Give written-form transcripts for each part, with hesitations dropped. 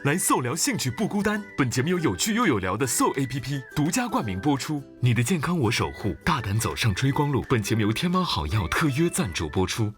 来搜聊兴趣不孤单。本节目由有趣又有聊的搜 APP 独家冠名播出。你的健康我守护，大胆走上追光路。本节目由天猫好药特约赞助播出。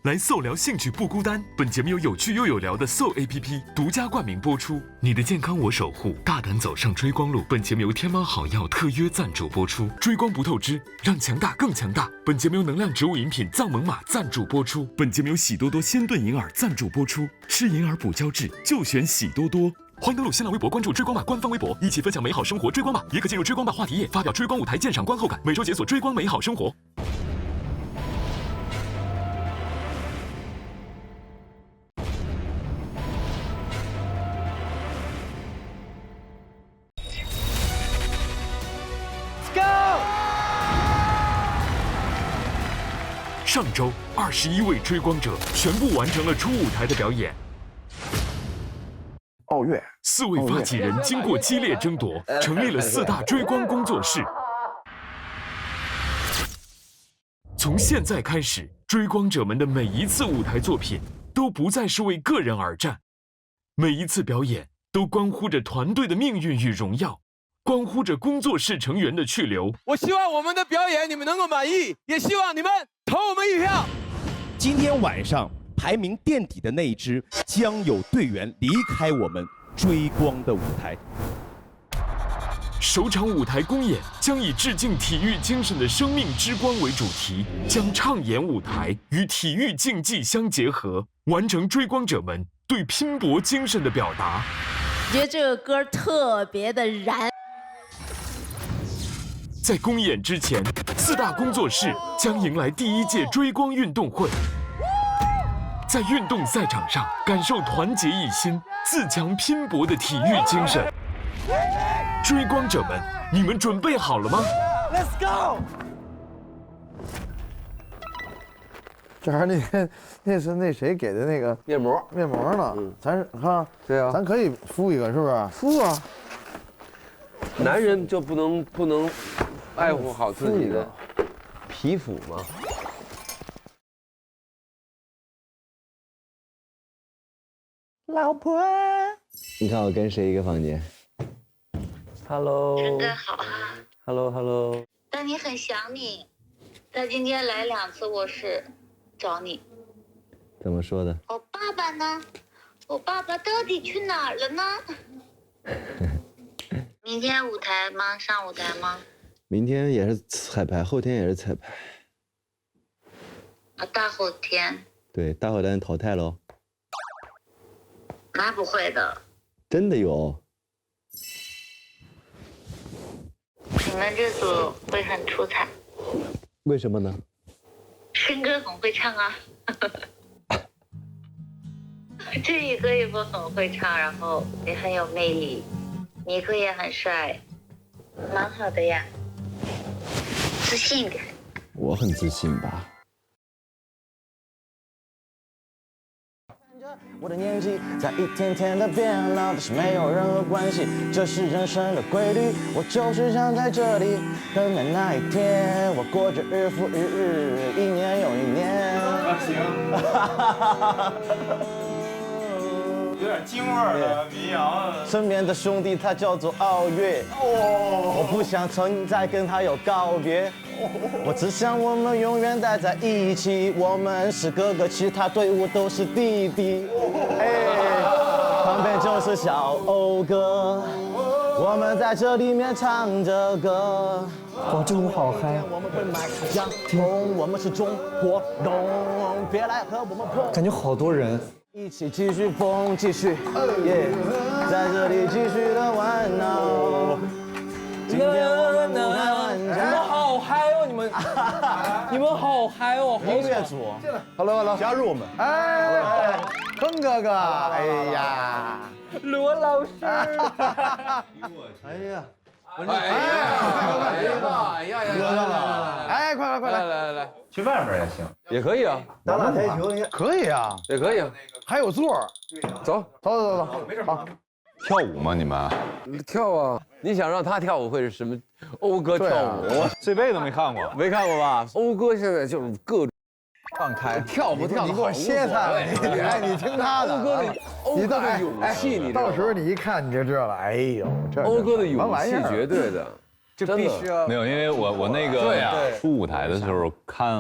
来搜聊兴趣不孤单。本节目由有趣又有聊的搜 APP 独家冠名播出。你的健康我守护，大胆走上追光路。本节目由天猫好药特约赞助播出。追光不透支，让强大更强大。本节目由能量植物饮品藏猛玛赞助播出。本节目由喜多多鲜炖银耳赞助播出。吃银耳补胶质，就选喜多多。欢迎登录新浪微博关注追光吧官方微博，一起分享美好生活。追光吧也可进入追光吧话题页，发表追光舞台鉴赏观后感，每周解锁追光美好生活。上周，21位追光者全部完成了初舞台的表演。奥运4位发起人经过激烈争夺，成立了4大追光工作室。从现在开始，追光者们的每一次舞台作品都不再是为个人而战，每一次表演都关乎着团队的命运与荣耀，关乎着工作室成员的去留。我希望我们的表演你们能够满意，也希望你们投我们一票。今天晚上排名垫底的那一支将有队员离开我们追光的舞台。首场舞台公演将以致敬体育精神的生命之光为主题，将唱演舞台与体育竞技相结合，完成追光者们对拼搏精神的表达。觉得这个歌特别的燃。在公演之前，4大工作室将迎来第1届追光运动会，在运动赛场上感受团结一心、自强拼搏的体育精神。追光者们，你们准备好了吗 ，Let's go！ 这还那是那谁给的那个面膜呢？咱是哈，对啊，咱可以敷一个，是不是？敷啊！男人就不能爱护好自己的皮肤吗？老婆，你看我跟谁一个房间 ？Hello， 陈哥好啊。Hello。但你很想你，他今天来2次卧室找你。怎么说的？我爸爸呢？我爸爸到底去哪儿了呢？明天舞台吗？上舞台吗？明天也是彩排，后天也是彩排。啊，大后天。对，大后天淘汰喽。那不会的。真的有。你们这组会很出彩。为什么呢？申哥很会唱啊。这一个也不很会唱，然后也很有魅力。尼克也很帅，蛮好的呀。自信一点。我很自信吧。我的年纪在一天天的变老，但是没有任何关系，这是人生的规律。我就是想在这里等待那一天，我过着日复一日，一年又一年。有点京味儿的民谣。身边的兄弟他叫做奥月，我不想曾再跟他有告别，我只想我们永远待在一起。我们是哥哥，其他队伍都是弟弟。旁边就是小欧哥，我们在这里面唱着歌。哇，这舞好嗨！我们会买洋葱，我们是中国龙，别来和我们碰。感觉好多人。一起继续疯，继续，在这里继续的玩闹。今天我们不开玩笑。你们好嗨哦，你们好嗨哦！音乐组 ，Hello， 加入我们。哎，坤哥哥，哎呀，罗老师，哎呀，哎，快来，来，去外面也行，也可以啊，打打台球可以啊，也可以啊，还有座儿，走，好，跳舞吗？你们？跳啊！你想让他跳舞会是什么？讴歌跳舞，我这辈子没看过，没看过吧？讴歌现在就是各种放开，跳不跳，你给我歇他，哎，你听他的，讴歌的，讴歌的勇气，你到时候你一看你就知道了，哎呦，这讴歌的勇气绝对的，这必须要没有，因为我那个出舞台的时候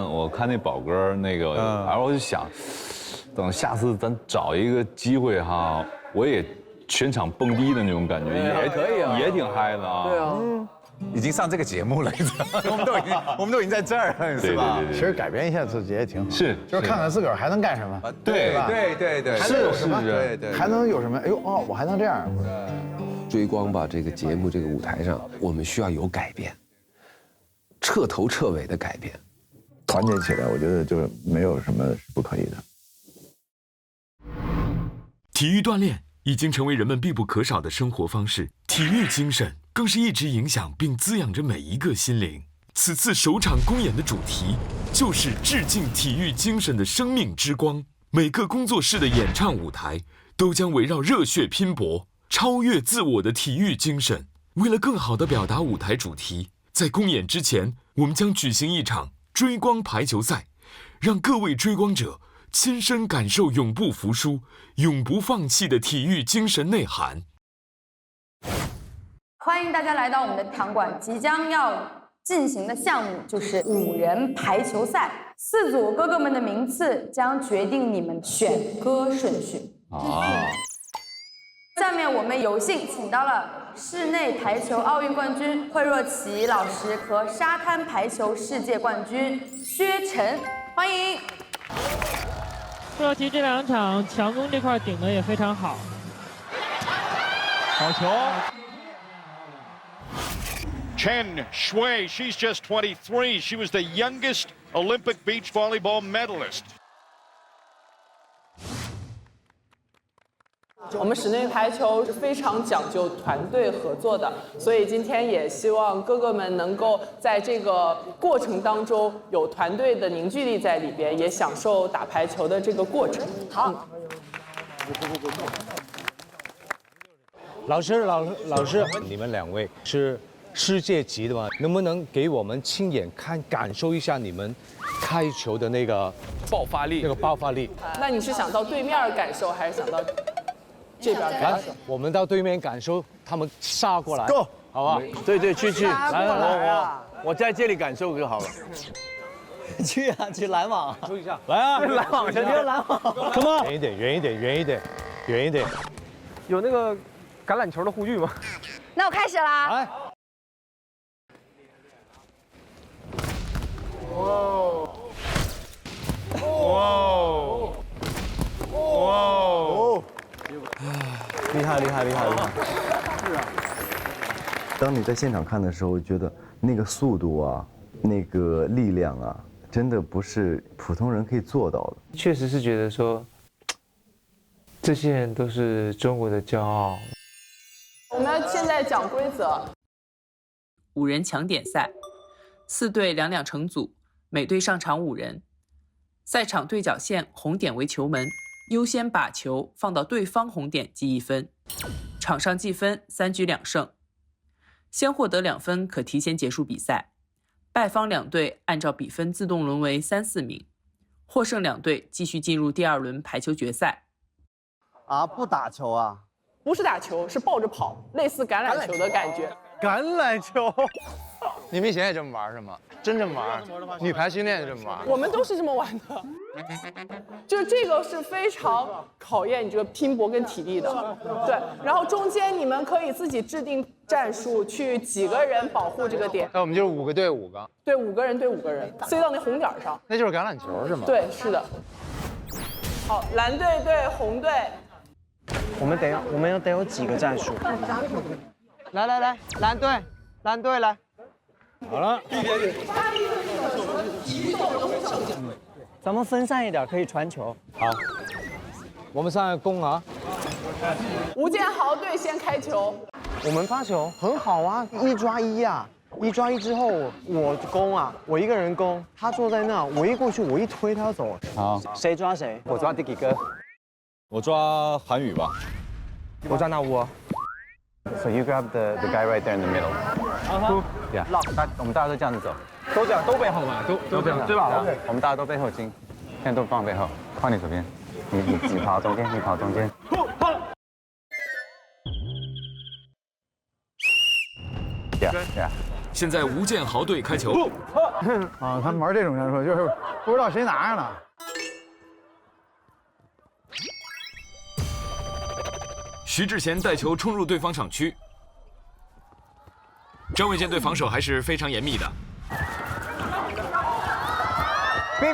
我看那宝哥那个，然后我就想，等下次咱找一个机会哈，我也全场蹦迪的那种感觉，也可以啊，也挺嗨的啊。对啊，已经上这个节目了，我们都已经在这儿了，是吧？其实改变一下自己也挺好，是，就是看看自个儿还能干什么，对吧？对，还能有什么？对，还能有什么？哎呦哦，我还能这样。追光吧这个节目这个舞台上，我们需要有改变，彻头彻尾的改变，团结起来，我觉得就是没有什么是不可以的。体育锻炼已经成为人们必不可少的生活方式，体育精神更是一直影响并滋养着每一个心灵。此次首场公演的主题就是致敬体育精神的生命之光。每个工作室的演唱舞台都将围绕热血拼搏、超越自我的体育精神。为了更好地表达舞台主题，在公演之前，我们将举行一场追光排球赛，让各位追光者亲身感受永不服输、永不放弃的体育精神内涵。欢迎大家来到我们的场馆，即将要进行的项目就是5人排球赛，4组哥哥们的名次将决定你们选歌顺序。下面我们有幸请到了室内排球奥运冠军惠若琪老师和沙滩排球世界冠军薛晨，欢迎。惠若琪这2场强攻这块顶的也非常好，好球。Chen Shui, she's just 23. She was the youngest Olympic beach volleyball medalist. 我们室内排球是非常讲究团队合作的，所以今天也希望哥哥们能够在这个过程当中有团队的凝聚力在里边，也享受打排球的这个过程。好。老师，你们2位是世界级的吗？能不能给我们亲眼感受一下你们开球的那个爆发力？那你是想到对面感受，还是想到这边感受？我们到对面感受他们杀过来， Go， 好不好？对，去，我在这里感受就好了。去啊，去拦网，注意一下，来啊，拦网，直接拦网 ，Come on， 远一点，有那个橄榄球的护具吗？那我开始啦。来。哇！厉害！是啊。当你在现场看的时候，觉得那个速度啊，那个力量啊，真的不是普通人可以做到的。确实是觉得说，这些人都是中国的骄傲。我们现在讲规则，5人抢点赛，4队2两成组，每队上场5人。赛场对角线红点为球门，优先把球放到对方红点记1分。场上计分3局2胜，先获得2分可提前结束比赛。败方2队按照比分自动沦为3、4名，获胜2队继续进入第2轮排球决赛。啊，不打球啊？不是打球，是抱着跑，类似橄榄球的感觉。橄榄球？你们以前也这么玩是吗？真这么玩？女排训练也这么玩？我们都是这么玩的。就是这个是非常考验你这个拼搏跟体力的，对。然后中间你们可以自己制定战术，去几个人保护这个点。那我们就是5个对5个。对，5个人对5个人，塞到那红点上。那就是橄榄球是吗？对，是的。好，蓝队对红队。我们得有几个战术？来，蓝队来。好了。咱们分散一点，可以传球。好，我们上来攻啊！吴建豪队先开球。我们发球很好啊，1抓1啊，1抓1之后我攻啊，我一个人攻，他坐在那，我一过去，我一推他走。好，谁抓谁？我抓 Dicky 哥，我抓韩宇吧。我抓那乌。So you grab the guy right there in the middle. Yeah. 我们大家都这样子走。都这样，都背后嘛，都这样，对吧 ？OK。我们大家都背后进，现在都放背后，换你左边，你跑中间，你跑中间。Yeah. 现在吴建豪队开球。啊，他们玩这种战术就是不知道谁拿着呢。徐志贤带球冲入对方场区，张卫健队防守还是非常严密的。B。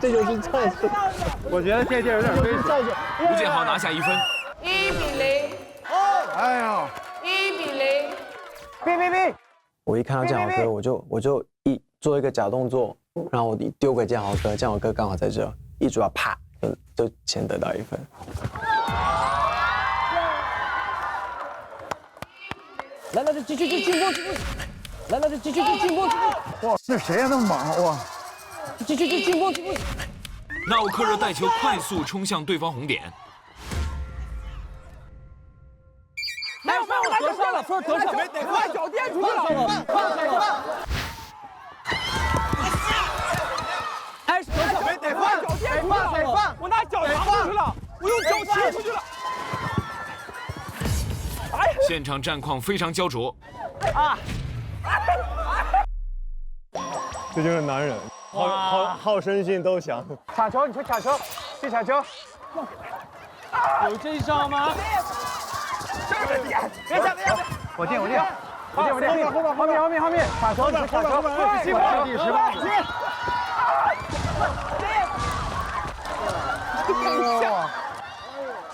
这就是战术。我觉得这地儿有点危险。吴建豪拿下1分。1比0。哎呦！1比0。B。我一看到建豪哥，我就做一个假动作，然后我丢给建豪哥，建豪哥刚好在这，一抓啪就先得到1分。来，这继续进攻！来，这继续进攻！哇，那谁呀？那么猛哇！继续进攻！纳乌克热带球快速冲向对方红点。没有，我拿球上了，说得手，把脚垫出去了，开始得手，得放，脚垫出去了，我拿脚拿出去了，我用脚踢出去了。现场战况非常焦灼。这就是男人，好胜心都强。卡球，你去卡球，去卡球。有这一招吗？别抢！我进！后面，卡球，卡球，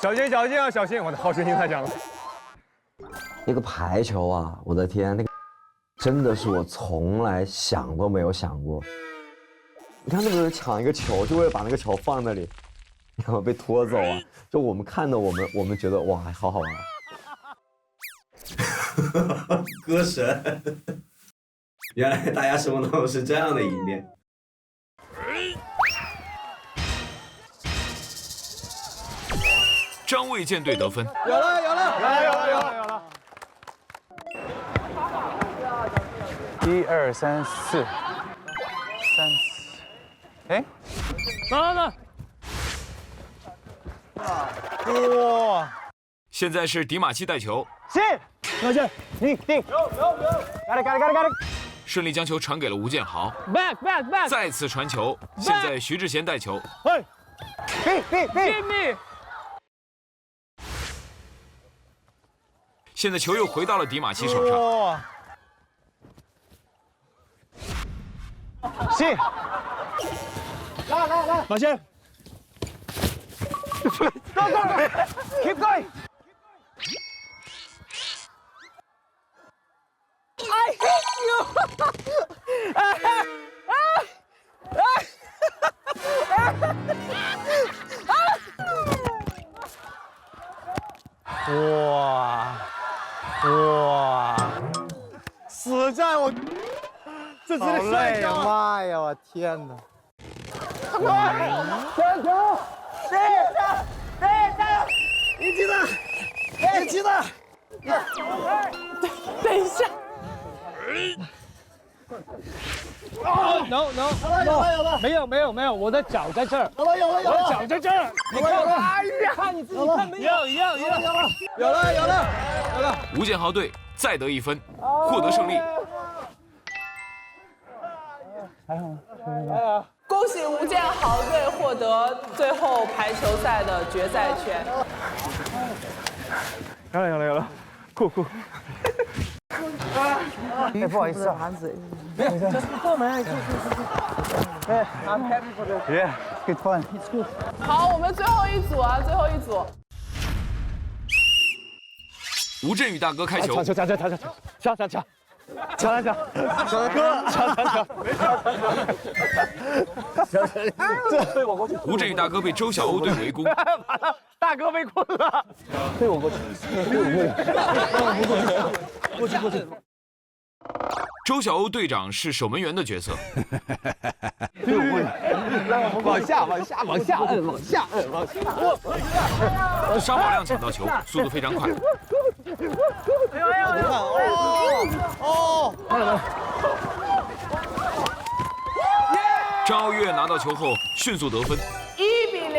第18小心啊，小心！我的好胜心太强了。那个排球啊，我的天，那个真的是我从来想都没有想过。你看那么多人抢一个球，就为了把那个球放那里，然后被拖走啊！就我们看的，我们觉得哇，好好玩。歌神，原来大家生活当中是这样的一面。张卫健队得分。有了。1、2、3、4，哎，走。哇！现在是迪马奇带球。是，老师，你定。Got it。顺利将球传给了吴建豪。Back。再次传球，现在徐志贤带球。B。现在球又回到了迪马奇手上。是。来，马先。Keep going. I hate you. 哇！死战我，这好累呀！妈呀！我天哪！快！传球！加油！一起的！等一下。No， 没有，我的脚在这儿。我的脚在这儿。你看你自己看没有？有了。吴建豪队再得1分，获得胜利。还好吗？恭喜吴建豪队获得最后排球赛的决赛权。有了，酷。哎，不好意思啊，没有，这是过门，哎 ，I'm happy for this. Yeah, good fun. It's good. 好，我们最后一组啊，最后一组。吴镇宇大哥开球。抢！抢来抢，哥，抢，这被我过去。吴镇宇大哥被周晓鸥队围攻，大哥被困了，被我过去，过去。周晓鸥队长是守门员的角色，往下摁，沙宝亮抢到球，速度非常快。你看，张傲月拿到球后迅速得分1比0，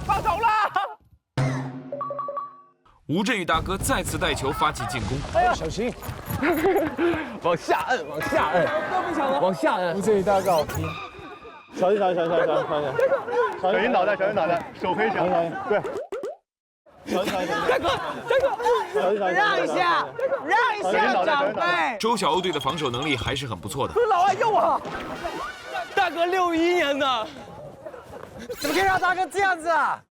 放走了！吴镇宇大哥再次带球发起进攻，哎呀，小心！往下摁，往下摁。吴镇宇大哥好拼，小心！小心脑袋，手非常对。大哥，让一下，长辈。周晓鸥队的防守能力还是很不错的。老外又我，大哥61年的，怎么可以让大哥这样子啊？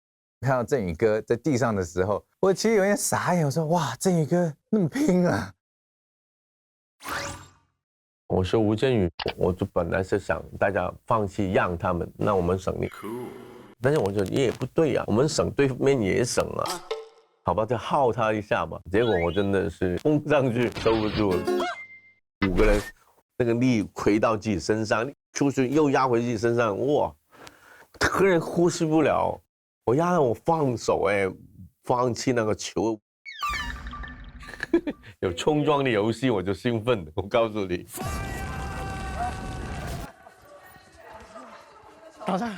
看到振宇哥在地上的时候，我其实有点傻眼，我说哇，振宇哥那么拼啊！我是吴镇宇，我就本来是想大家放弃让他们，那我们省力。但是我觉得也不对啊，我们省对面也省啊，好吧，就耗他一下吧。结果我真的是冲上去收不住，5个人那个力回到自己身上，出去又压回自己身上，哇，突然呼吸不了。我压到我放手放弃那个球。有冲撞的游戏我就兴奋，我告诉你。打上。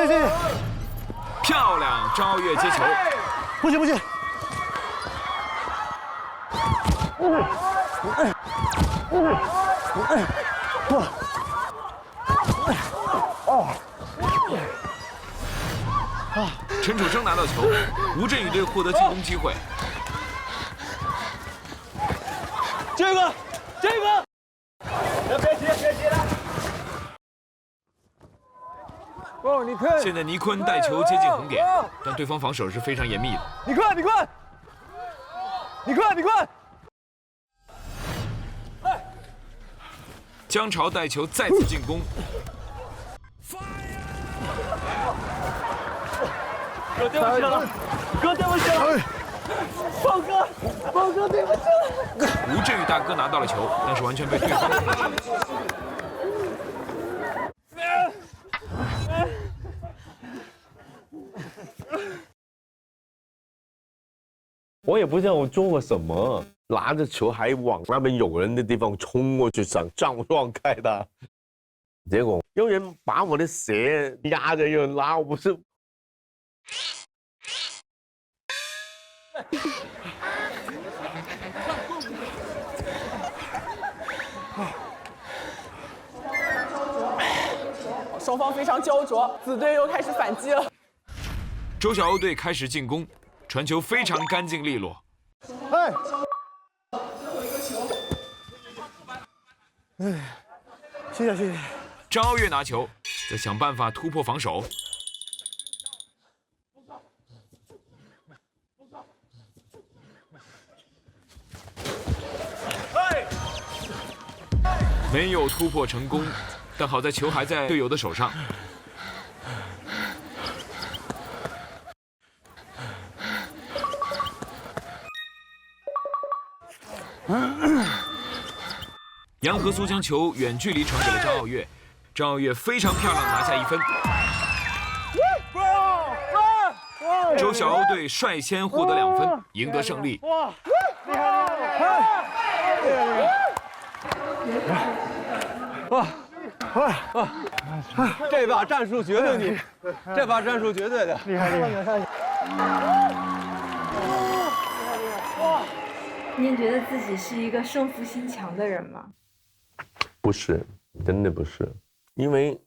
谢。漂亮，张傲月接球。不行。陈楚生拿到球，吴镇宇队获得进攻机会。这个，别急了。哦，你看，现在倪坤带球接近红点，但对方防守是非常严密的。你看，姜潮带球再次进攻，哥对不起了，豹哥对不起了。吴镇宇大哥拿到了球，但是完全被对方控制。我也不知道我做过什么，拿着球还往那边有人的地方冲过去，想撞开他，结果有人把我的鞋压着又拉，我不是。双方非常焦灼，紫队又开始反击了。周晓鸥队开始进攻，传球非常干净利落。谢谢。张傲月拿球，在想办法突破防守。没有突破成功，但好在球还在队友的手上。杨和苏将球远距离传给了张傲月，张傲月非常漂亮拿下1分。周晓鸥队率先获得2分，赢得胜利。哇，厉害！这把战术绝对你，这把战术绝对的，厉害！您觉得自己是一个胜负心强的人吗？不是，真的不是。因为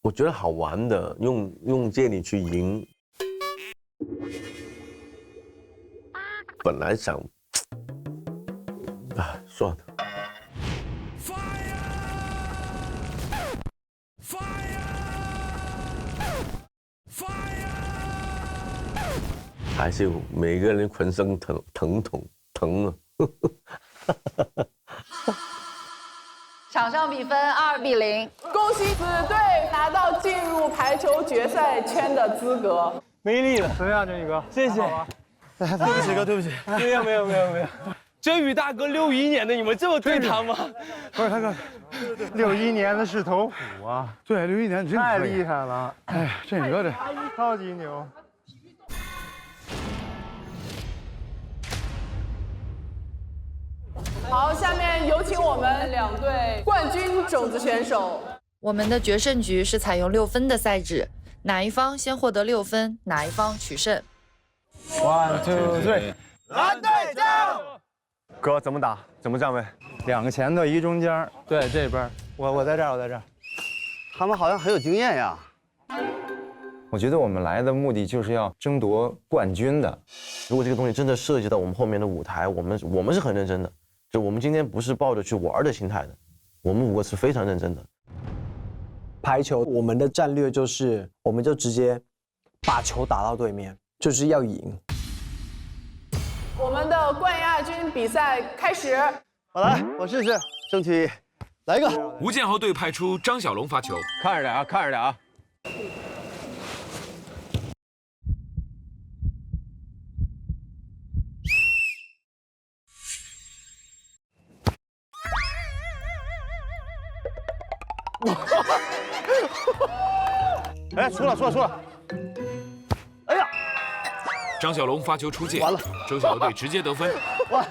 我觉得好玩的，用这里去赢。本来想，算了。还是每个人浑身疼了。场上比分2-0，恭喜子队拿到进入排球决赛圈的资格。没力了，怎么样，振宇哥？谢谢。对不起哥，对不起。没有。振宇大哥61年的，你们这么对他吗？不是他哥，61年的是头虎啊。对，61年真太厉害了。哎呀，振宇哥这超级牛。好，下面有请我们2队冠军种子选手。我们的决胜局是采用6分的赛制，哪一方先获得6分，哪一方取胜。1、2、3，蓝队加油！哥怎么打？怎么站位？2个前头，1中间。对，这边。我在这儿。他们好像很有经验呀。我觉得我们来的目的就是要争夺冠军的。如果这个东西真的涉及到我们后面的舞台，我们是很认真的。就我们今天不是抱着去玩的心态的，我们5个是非常认真的。排球我们的战略就是，我们就直接把球打到对面，就是要赢。我们的冠亚军比赛开始。好来，我试试，争取来一个。吴建豪队派出张小龙发球，看着点啊。哎，输了！哎呀！张小龙发球出界，完了，周小队直接得分。哇！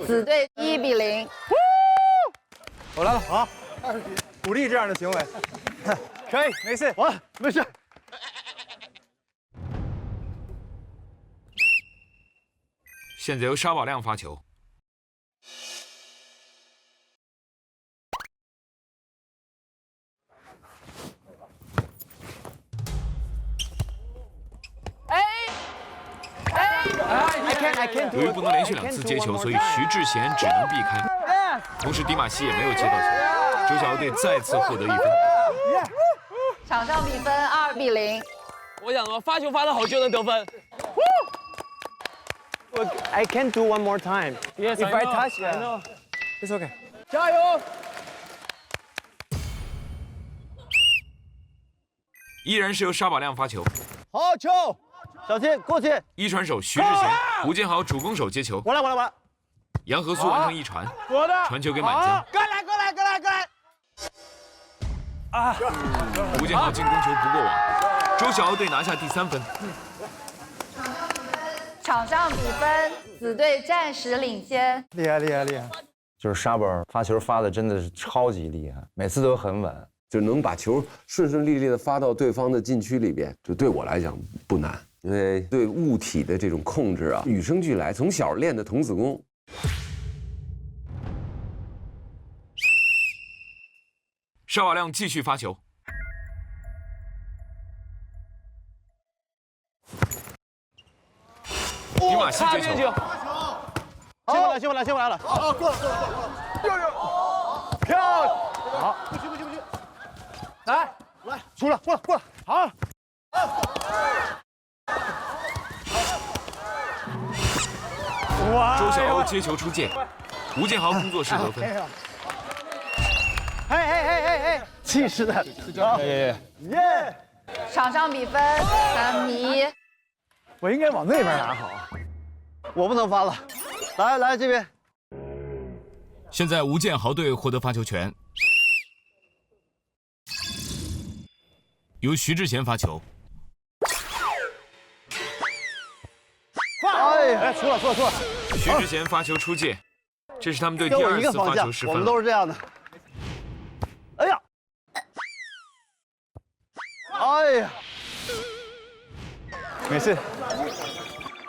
子队1-0。我来了，好，鼓励这样的行为。可以，没事，没事。现在由沙宝亮发球。由于不能连续2次接球，所以徐志贤只能避开。同时，迪马西也没有接到球，周小豪队再次获得1分。场上比分2-0。我想说，发球发得好就能得分。I can't do one more time. Yes, If I touch, I know. It's okay. 加油！依然是由沙宝亮发球。好球！小心过去！一传手徐志贤，吴建豪主攻手接球。我来！杨和苏完成一传，传球给满江。过来！啊！吴建豪进攻球不过网，周小豪队拿下第3分。场上比分，子队暂时领先。厉害！就是沙宝发球发的真的是超级厉害，每次都很稳，就能把球顺顺利利的发到对方的禁区里边，就对我来讲不难。因为对物体的这种控制啊，与生俱来，从小练的童子功。沙宝亮继续发球，迪马西接球，先我来了，好，过了，漂亮，好，不许，来，出了，过了，好。周小豪接球出界，吴建豪工作室得分。嘿，气势的，耶！场上比分3-1。我应该往那边打好，我不能发了，来这边。现在吴建豪队获得发球权，由徐志贤发球。哎，出了！徐志贤发球出界，这是他们队第2次发球失分。我们都是这样的。哎呀！没事。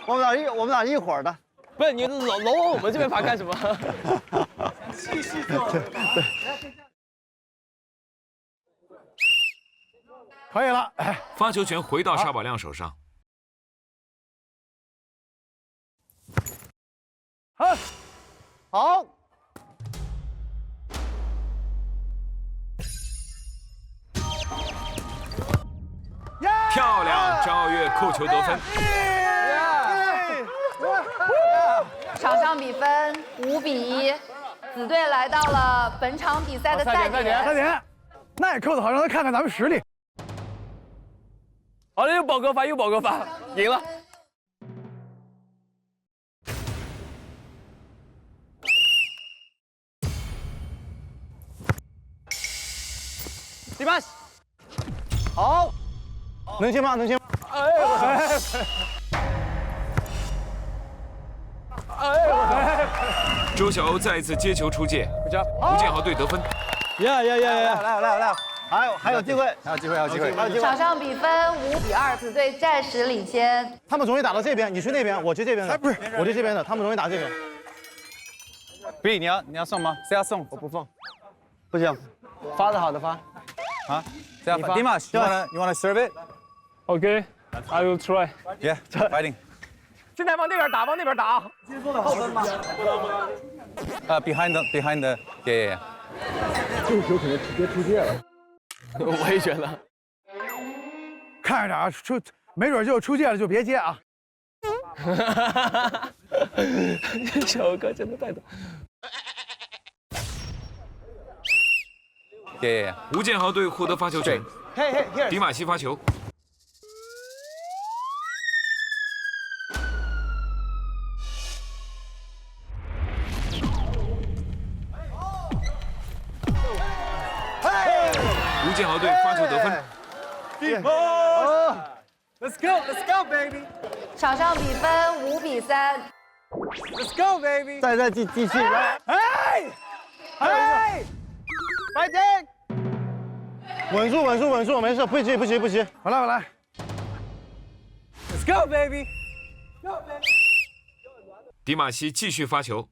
我们俩一伙儿的。不是你老往我们这边发干什么？继续做。对。可以了。发球权回到沙宝亮手上。好。漂亮，张傲月扣球得分。场上比分5比1，紫队来到了本场比赛的赛点。那也扣得好，让他看看咱们实力。好了，又宝哥发，赢了。迪巴西，好，能进吗？周晓鸥再一次接球出界，吴建豪队得分。来，还有机会，场上比分5比2，紫队暂时领先。他们容易打到这边，你去那边，我去这边的。不是，我去这边的，他们容易打这边。B，你要送吗？谁要送？我不放。不行，发的好的发。啊，谁要发？Dimas, you wanna serve it? Okay, I will try. Yeah, fighting. 现在往那边打，接收的后分吗？Behind the, yeah. 这个球可能直接出界了。我也觉得。看着点啊，没准就出界了，就别接啊。小哥真的太逗。Yeah. 吴建豪队获得发球权，迪马西发球。吴建豪队发球得分。Let's go, baby！ 场上比分5比3。Let's go, baby！ 再继续来。fighting！ 稳住，没事，不急。好来。Let's go, baby！ 迪马西继续发球。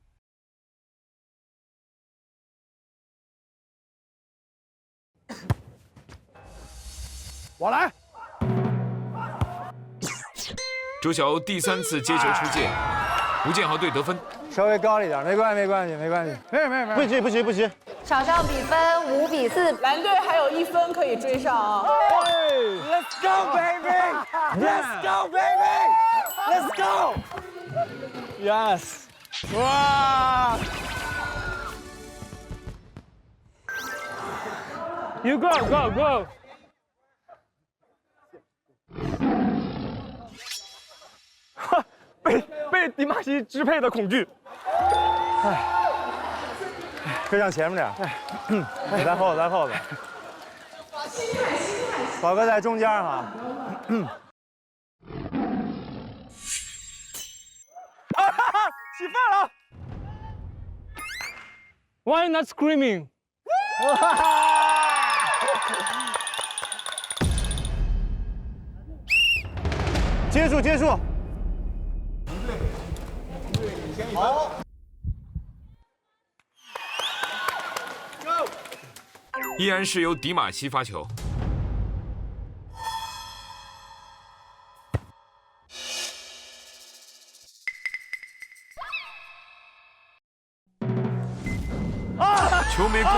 我来。周晓鸥第3次接球出界，吴建豪队得分。稍微高了一点，没关系。没，不急。场上比分5比4，蓝队还有1分可以追上啊。Let's go, baby! Let's go, baby! Let's go! Yes. 哇 You go. 被迪马西支配的恐惧。飞上前面点。我在后边。宝哥在中间哈。起范了。Why not screaming? 接住。好。依然是由迪马西发球。球没过。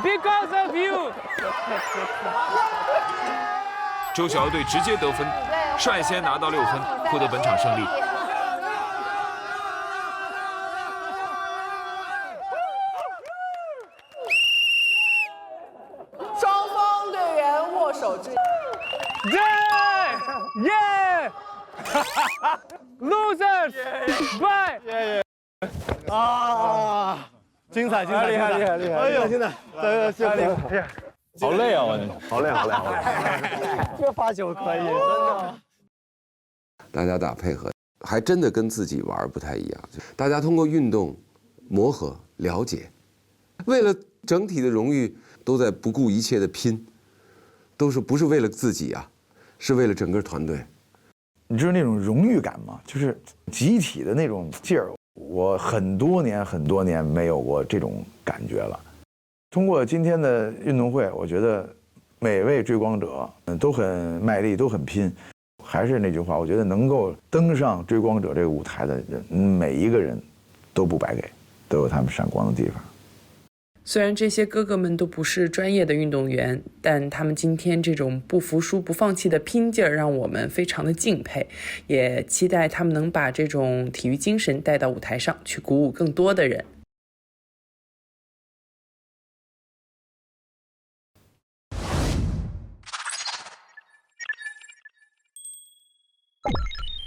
Because of you. 周晓鸥队直接得分，率先拿到6分，获得本场胜利。双方队员握手致意。Yeah! Losers! Bye! 啊！精彩！厉害！哎呦，现在，好累啊！我好累。这发球可以，真的。大家打配合，还真的跟自己玩不太一样。大家通过运动磨合、了解，为了整体的荣誉，都在不顾一切的拼，不是为了自己啊，是为了整个团队。你知道那种荣誉感吗？就是集体的那种劲儿。我很多年没有过这种感觉了。通过今天的运动会，我觉得每位追光者都很卖力，都很拼。还是那句话，我觉得能够登上追光者这个舞台的人，每一个人都不白给，都有他们闪光的地方。虽然这些哥哥们都不是专业的运动员，但他们今天这种不服输、不放弃的拼劲儿，让我们非常的敬佩，也期待他们能把这种体育精神带到舞台上，去鼓舞更多的人。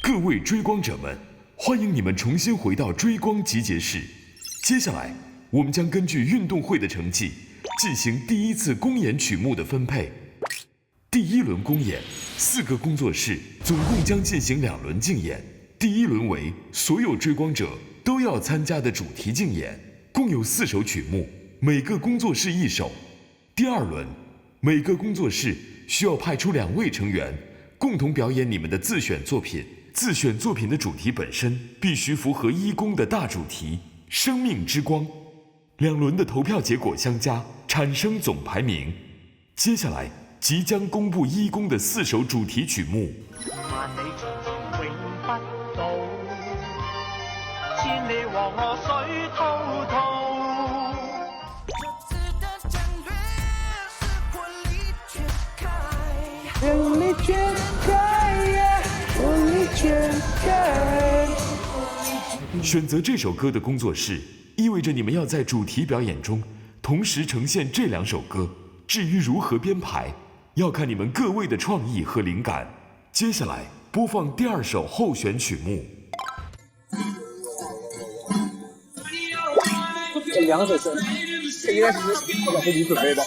各位追光者们，欢迎你们重新回到追光集结室。接下来，我们将根据运动会的成绩进行第一次公演曲目的分配。第一轮公演，4个工作室总共将进行2轮竞演。第一轮为所有追光者都要参加的主题竞演，共有4首曲目，每个工作室1首。第二轮，每个工作室需要派出2位成员，共同表演你们的自选作品。自选作品的主题本身必须符合一公的大主题“生命之光”。2轮的投票结果相加，产生总排名。接下来即将公布一公的4首主题曲目。萬里長城永不倒，千里黃河水滔滔。火力全開，火力全開。选择这首歌的工作室，意味着你们要在主题表演中同时呈现这2首歌。至于如何编排，要看你们各位的创意和灵感。接下来播放第2首候选曲目。这2首歌，这应该是要给你准备的，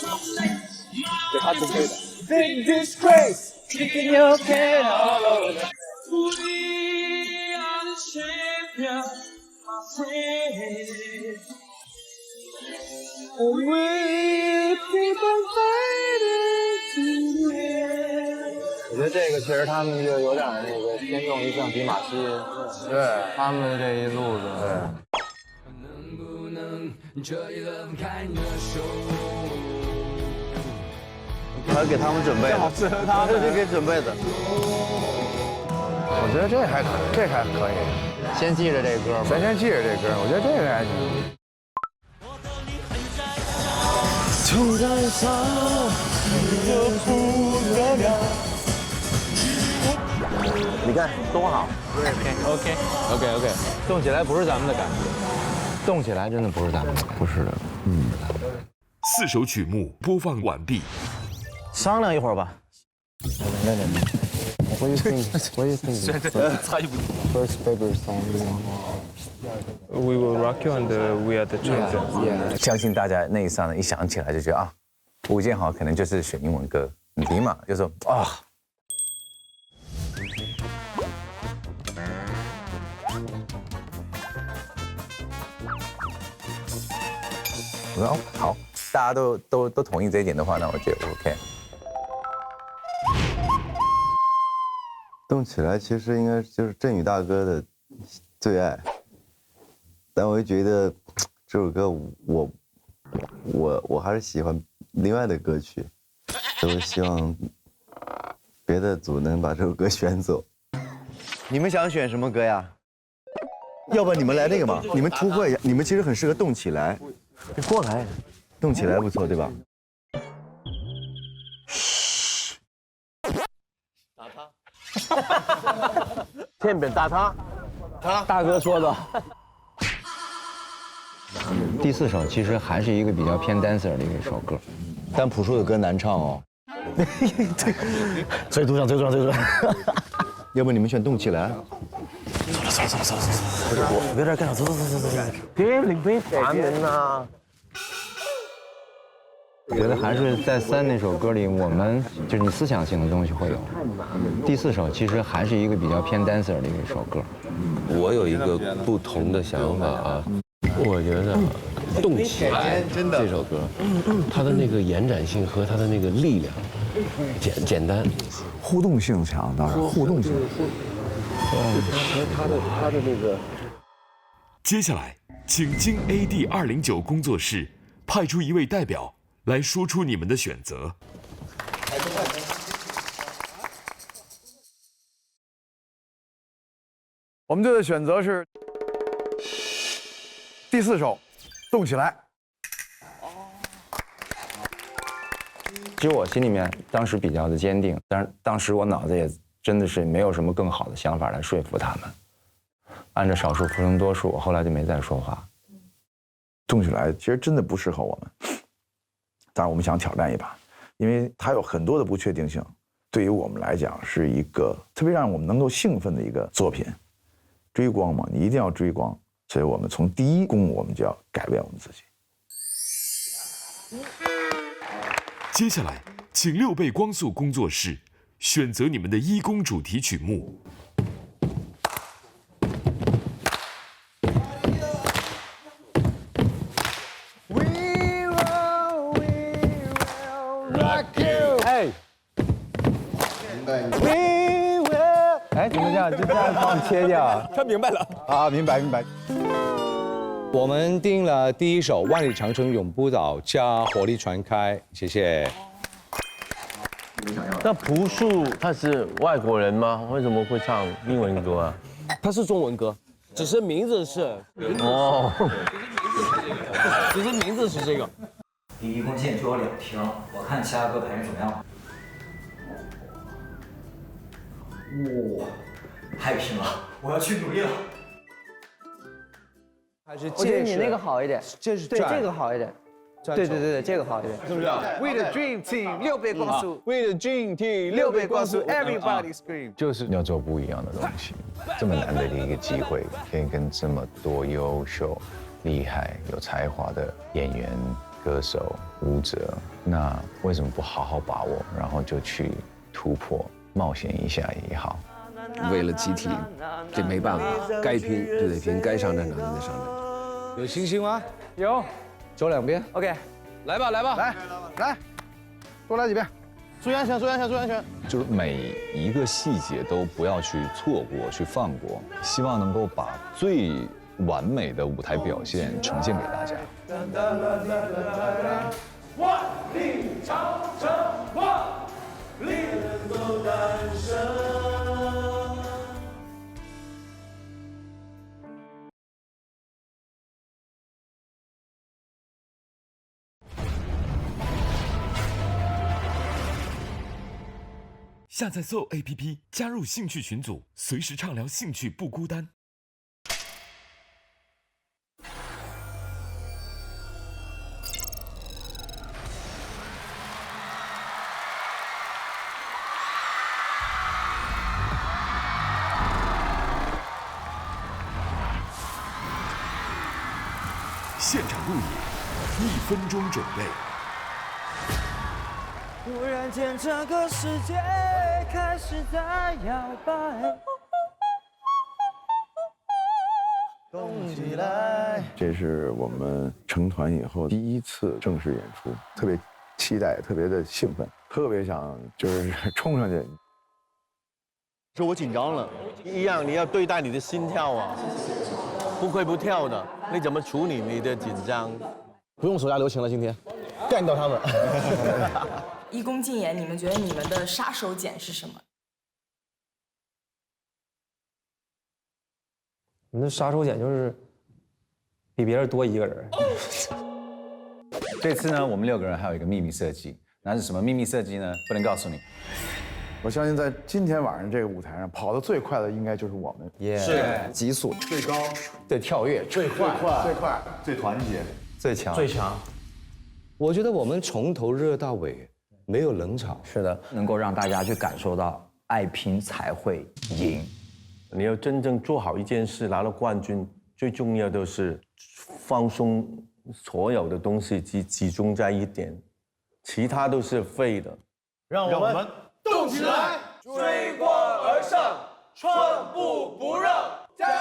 给他准备的。Big disgrace, kicking your can all over. We are the champion, my friend. We keep on fighting to the end. 我觉得这个确实他们就有点那个偏重于像迪马西，对他们这一路子，对。还给他们准备的，好适合他们，这是给准备的。我觉得这还可以，先记着这歌吧。咱先记着这歌，我觉得这个还行。头戴上一个不得了。你看多好 OK， 动起来不是咱们的感觉，动起来真的不是咱们的，不是的。4首曲目播放完毕。商量一会儿吧。What do you think? First favorite song you want? We will rock you and we are the champions. 相信大家那一刹那一想起来就觉得啊，吴建豪可能就是选英文歌，迪玛就说啊。我说好，大家都同意这一点的话，那我觉得 OK。动起来其实应该就是振宇大哥的最爱，但我就觉得这首歌我还是喜欢另外的歌曲，所以我希望别的组能把这首歌选走。你们想选什么歌呀？要不然你们来那个嘛，你们突破一下，你们其实很适合动起来。你过来，动起来不错，对吧？天边打他，大哥说的。第4首其实还是一个比较偏 dancer 的一首歌，但朴树的歌难唱哦。追堵上。要不你们选动起来？走了，我别在这干，走。别领别烦人呐。我觉得还是在3那首歌里，我们就是你思想性的东西会有。第4首其实还是一个比较偏 dancer 的一首歌。我有一个不同的想法啊，我觉得《动起来》这首歌，它的那个延展性和它的那个力量，简单，互动性强，当然互动性。他的那个。接下来，请经 AD 209工作室派出一位代表来说出你们的选择。我们队的选择是第4首，动起来。其实我心里面当时比较的坚定，但是当时我脑子也真的是没有什么更好的想法来说服他们。按照少数服从多数，我后来就没再说话。动起来其实真的不适合我们，当然我们想挑战一把，因为它有很多的不确定性，对于我们来讲是一个特别让我们能够兴奋的一个作品。追光嘛，你一定要追光，所以我们从第一弓我们就要改变我们自己。接下来，请6倍光速工作室选择你们的1弓主题曲目。哎，怎么这样？就这样帮我们切掉？他明白了啊，明白。我们定了第1首《万里长城永不倒》加火力全开，谢谢。那朴树他是外国人吗？为什么会唱英文歌啊？他是中文歌，只是名字是哦，只是名字是这个。第一弓线就有2听，我看其他歌排名怎么样。哇，太拼了！我要去努力了。还是我觉得你那个好一点，这是对这个好一点，对，这个好一点，是不是 ？We the Dream Team 6倍光速 ，We the Dream Team 6倍光速 ，Everybody Scream。就是要做不一样的东西，这么难得的一个机会，可以跟这么多优秀、厉害、有才华的演员、歌手、舞者，那为什么不好好把握，然后就去突破？冒险一下也好，为了集体，这没办法，该拼就得拼，该上战场就得上战场。有信心吗？有，走2遍。 OK， 来吧，来，多来几遍。注意安全，注意安全，注意安全。就是每一个细节都不要去错过、去放过，希望能够把最完美的舞台表现呈现给大家。万里长城，万里能够诞生。下载 Soul APP， 加入兴趣群组，随时畅聊兴趣不孤单。现场录影，1分钟准备。突然间，这个世界开始在摇摆，动起来！这是我们成团以后第一次正式演出，特别期待，特别的兴奋，特别想就是冲上去。是我紧张了，一样，你要对待你的心跳啊，不会不跳的。你怎么处理你的紧张？不用手下留情了，今天干掉他们。一弓竞演，你们觉得你们的杀手锏是什么？我们的杀手锏就是比别人多1个人。这次呢，我们6个人还有一个秘密设计，那是什么秘密设计呢？不能告诉你。我相信在今天晚上这个舞台上，跑得最快的应该就是我们。是极速、最高、最跳跃、最快、最团结、最强、最强。我觉得我们从头热到尾，没有冷场。是的，能够让大家去感受到爱拼才会赢。你要真正做好一件事，拿到冠军，最重要的是放松所有的东西，集中在一点，其他都是废的。让我们动起来，追光而上，创步不让，加油！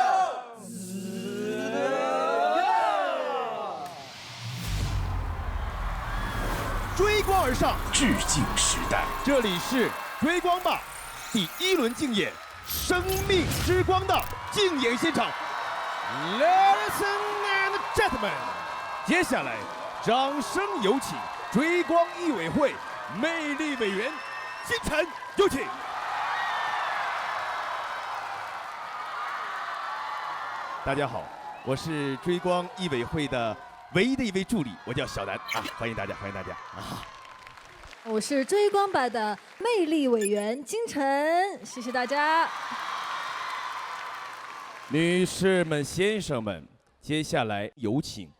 追光而上，致敬时代。这里是追光吧第1轮竞演生命之光的竞演现场 ，Ladies and gentlemen， 接下来掌声有请追光艺委会魅力委员金晨，有请。大家好，我是追光艺委会的唯一的一位助理，我叫小南啊，欢迎大家，欢迎大家啊。我是追光版的魅力委员金晨，谢谢大家。女士们、先生们，接下来有请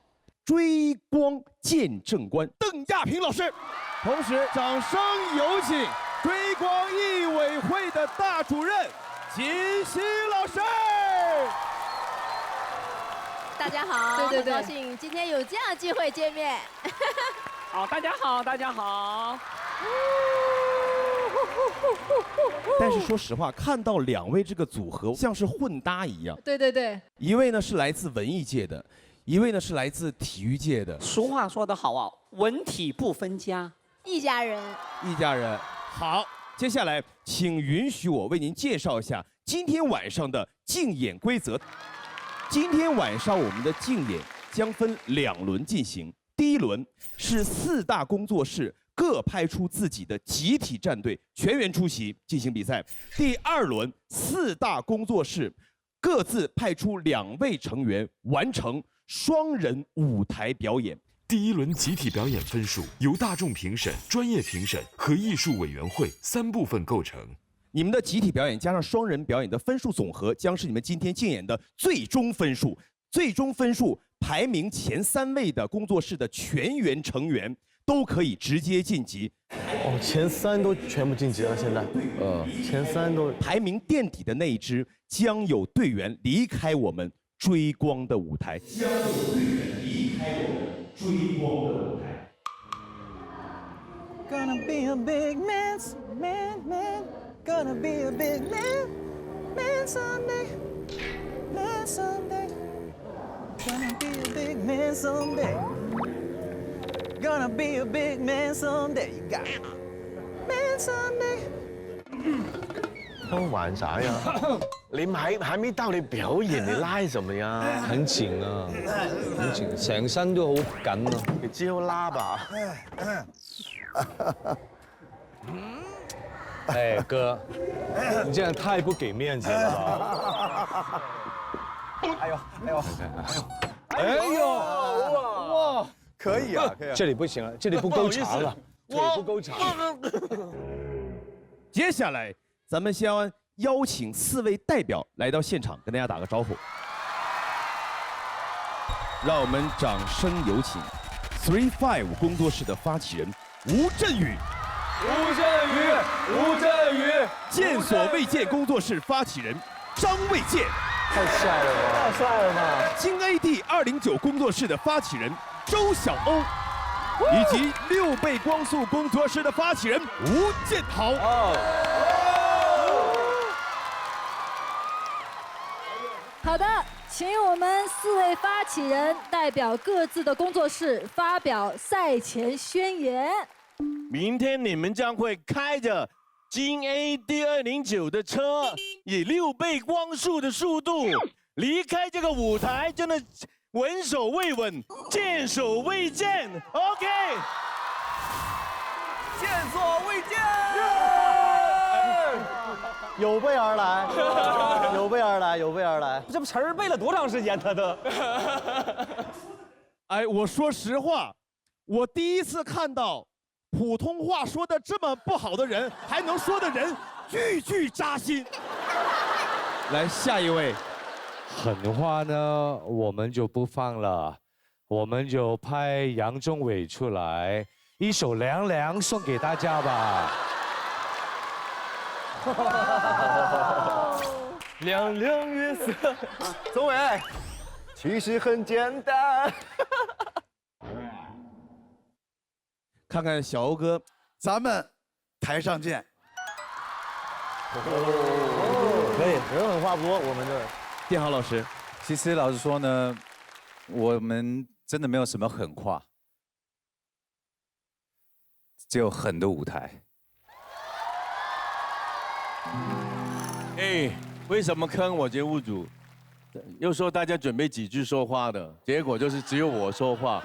追光见证官邓亚萍老师，同时掌声有请追光艺委会的大主任金希老师。大家好，对对对很高兴今天有这样的机会见面。好，大家好，大家好。但是说实话，看到两位这个组合像是混搭一样。对对对，一位呢是来自文艺界的，一位呢是来自体育界的。俗话说得好啊，文体不分家，一家人。一家人。好，接下来请允许我为您介绍一下今天晚上的竞演规则。今天晚上我们的竞演将分2轮进行。第一轮是4大工作室各派出自己的集体战队，全员出席进行比赛。第2轮4大工作室各自派出2位成员，完成双人舞台表演。第一轮集体表演分数由大众评审、专业评审和艺术委员会3部分构成。你们的集体表演加上双人表演的分数总和，将是你们今天竞演的最终分数。最终分数排名前3位的工作室的全员成员都可以直接晋级。哦，前3都全部晋级了，现在。前3都排名垫底的那一支，将有队员离开我们追光的舞台。将有队员离开我们追光的舞台。Gonna be a big man, man, man. Gonna be a big man, man someday, man someday. Gonna be a big man someday. Gonna be a big man someday. You got it, man someday. 都玩啥呀？你還沒到你表演，你拉什麼呀？很緊啊，很緊，成身都好緊啊。你只好拉吧。哎，哥，你这样太不给面子了吧？哎呦，哎呦，哎呦，哇，可以啊，可以啊。这里不行了，这里不够长了，腿不够长。接下来，咱们先邀请4位代表来到现场，跟大家打个招呼。让我们掌声有请 3-5 工作室的发起人吴镇宇。吴镇宇，见所未见工作室发起人张卫健，太帅了吧！太帅了吧！京 AD 209工作室的发起人周晓欧，以及6倍光速工作室的发起人吴建豪。好的，请我们4位发起人代表各自的工作室发表赛前宣言。明天你们将会开着京 AD 209的车，以6倍光速的速度离开这个舞台，真的闻所未闻，见所未见。OK， 见所未见。有备而来，有备而来，有备而来。这不词儿背了多长时间？他都。哎，我说实话，我第一次看到普通话说的这么不好的人，还能说的人句句扎心。来，下一位。狠话呢，我们就不放了，我们就派杨宗纬出来，一首《凉凉》送给大家吧。凉凉月色。宗纬，其实很简单。看看小欧哥，咱们台上见。可以，人狠话不多，我们这。建豪老师，其实老实说呢，我们真的没有什么狠话，只有狠的舞台。哎，为什么坑我节目组？又说大家准备几句说话的，结果就是只有我说话。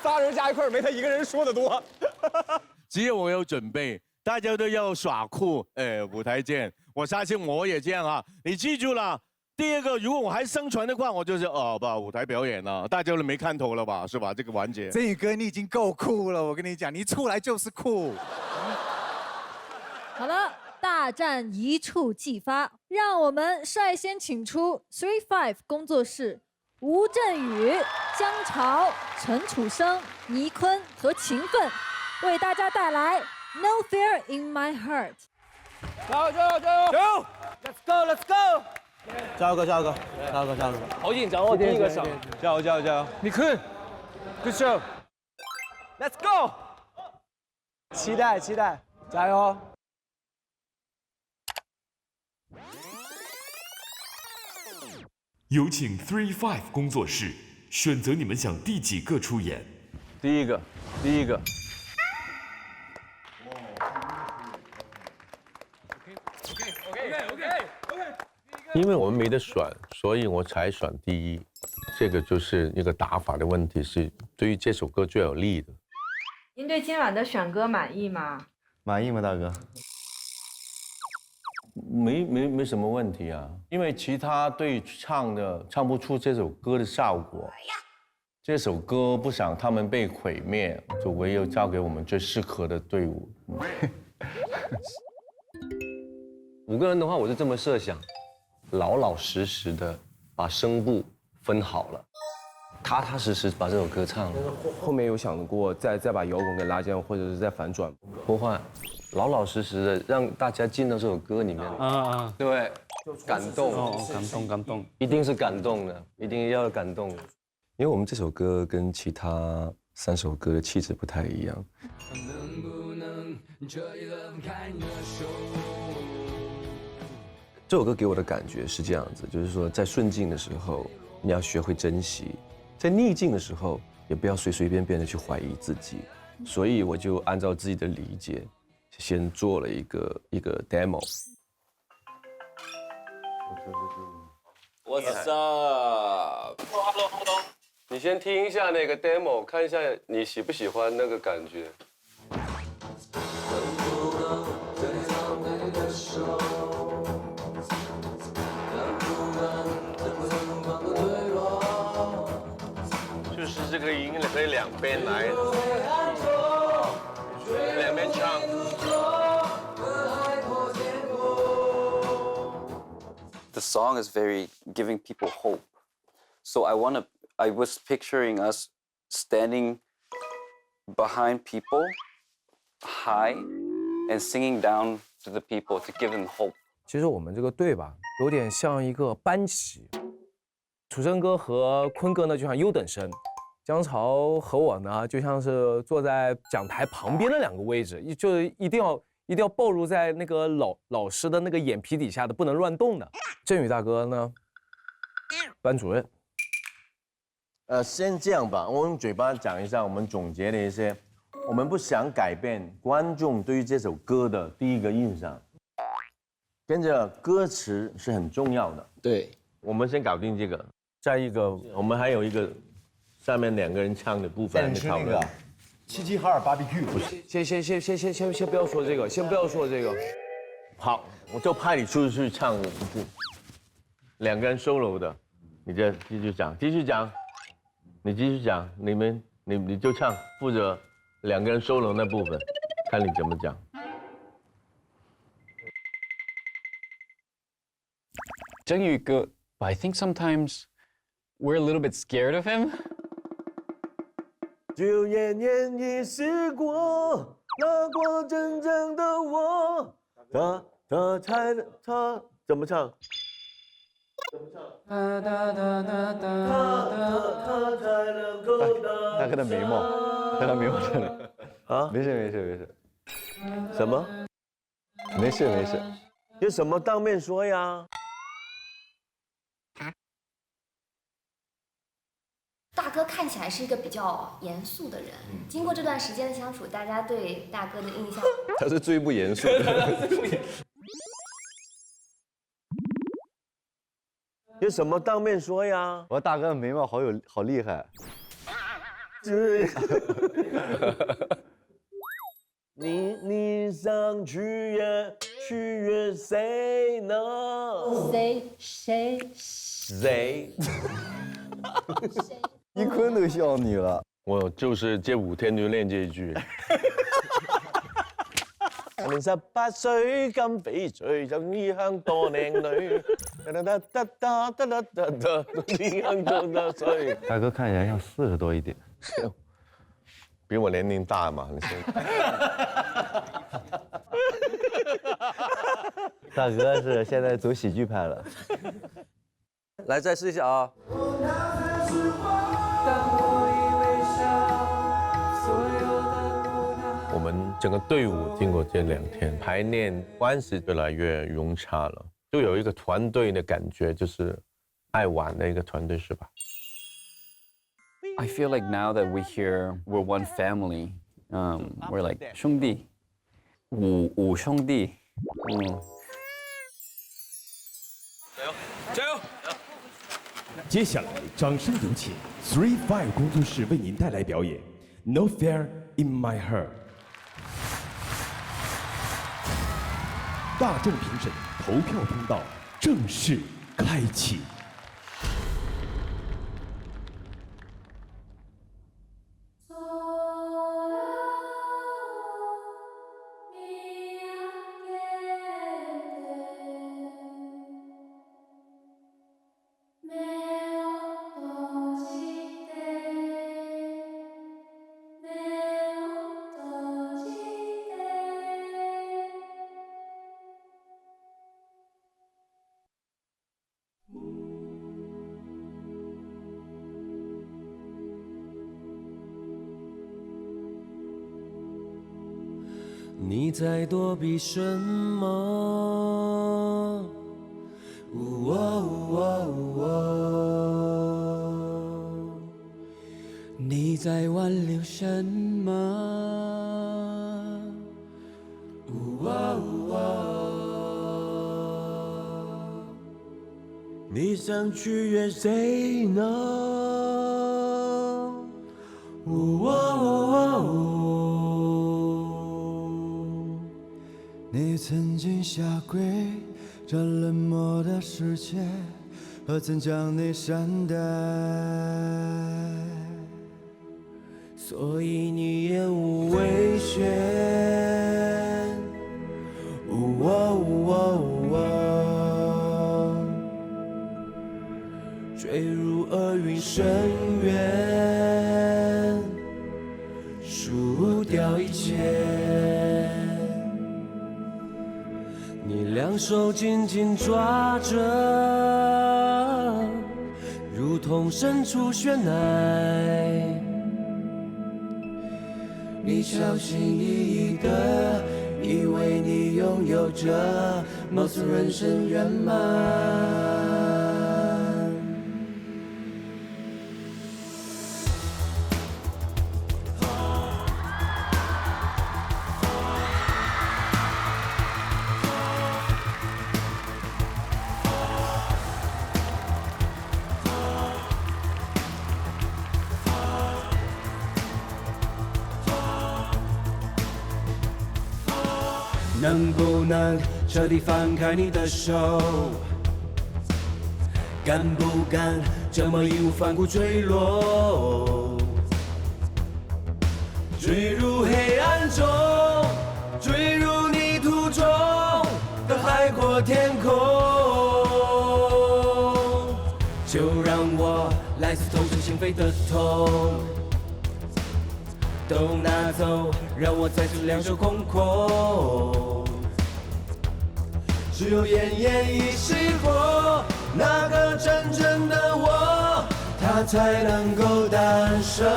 仨人加一块没他一个人说的多。只有我有准备，大家都要耍酷，舞台见。我相信我也这样啊，你记住了。第二个，如果我还生存的话，我就是舞台表演了，大家都没看头了吧，是吧？这个环节。振宇哥，你已经够酷了，我跟你讲，你出来就是酷。好了，大战一触即发，让我们率先请出 3-5 工作室吴镇宇、姜潮、陈楚生、倪坤和勤奋，为大家带来 No Fear in My Heart。加油加油加油！加油 ！Let's go Let's go！ 加油哥加油哥加油哥加油哥！好紧张哦，第一个上。加油加油加油！你坤 ，Good show！Let's go！ 期待期待，加油！有请 3-5 工作室选择你们想第几个出演。第一个。因为我们没得选，所以我才选第一。这个就是一个打法的问题，是对于这首歌最有利的。您对今晚的选歌满意吗？满意吗，大哥？没什么问题啊，因为其他队唱不出这首歌的效果。这首歌不想他们被毁灭，就唯有交给我们最适合的队伍。5个人的话，我是这么设想，老老实实的把声部分好了，踏踏实实把这首歌唱了。后面有想过再把摇滚给拉进，或者是再反转？不换，老老实实的让大家进到这首歌里面。对，感动，感动，一定是感动的，一定要感动的。因为我们这首歌跟其他3首歌的气质不太一样。这首歌给我的感觉是这样子，就是说在顺境的时候，你要学会珍惜；在逆境的时候，也不要随随便便的去怀疑自己。所以我就按照自己的理解，先做了一个 demo。What's up？ 你先听一下那个 demo， 看一下你喜不喜欢那个感觉。就是这个音可以两边来，两边唱。The song is very giving people hope. So I was picturing us standing behind people, high, and singing down to the people to give them hope. 其实我们这个队吧，有点像一个班旗。楚生哥和坤哥呢，就像优等生；姜潮和我呢，就像是坐在讲台旁边的2个位置，就一定要暴露在那个老师的那个眼皮底下的，不能乱动的。振宇大哥呢，班主任。先这样吧，我用嘴巴讲一下我们总结的一些，我们不想改变观众对于这首歌的第一个印象，跟着歌词是很重要的。对，我们先搞定这个。再一个，我们还有一个下面2个人唱的部分还没讨论。齐齐哈尔 BBQ。先不要说这个，先不要说这个。好，我就派你出去唱2个人 solo 的，你就继续讲，你继续讲，你就唱，负责2个人 solo 那部分，看你怎么讲。振宇哥 but I think sometimes we're a little bit scared of him. 就奄奄一息过，那过真正的我，他怎么唱？大哥的眉毛，大哥眉毛这里啊，没事。什么？没事。有什么当面说呀？大哥看起来是一个比较严肃的人。经过这段时间的相处，大家对大哥的印象，他是最不严肃的。有什么当面说呀？我大哥的眉毛好厉害。你想取悦谁呢？谁？一坤都笑你了。我就是接5天就练这一句。年18歲咁翡翠，就異鄉多靚女。大哥看起来像40多一点，比我年龄大嘛，你说。大哥是现在走喜剧派了。来，再试一下啊。我们整个队伍经过这2天排练，关系越来越融洽了，就有一个团队的感觉，就是爱玩的一个团队，是吧？ I feel like now that we're here, we're one family. We're like 兄弟，五兄弟。加油！接下来，掌声有请 3-5 工作室为您带来表演《No Fear in My Heart》。大众评审投票通道正式开启。你在躲避什么？你在挽留什么？你想取悦谁呢？你曾经下跪，这冷漠的世界，何曾将你善待？所以你也无危险。坠入厄运深渊，输掉一切。你两手紧紧抓着，如同身处悬崖。你小心翼翼地以为你拥有着某次人生圆满。能不能彻底放开你的手？敢不敢这么义无反顾坠落？坠入黑暗中，坠入泥土中的海阔天空。就让我来自透彻心扉的痛都拿走，让我再次两手空空。只有奄奄一息过，那个真正的我，它才能够诞生。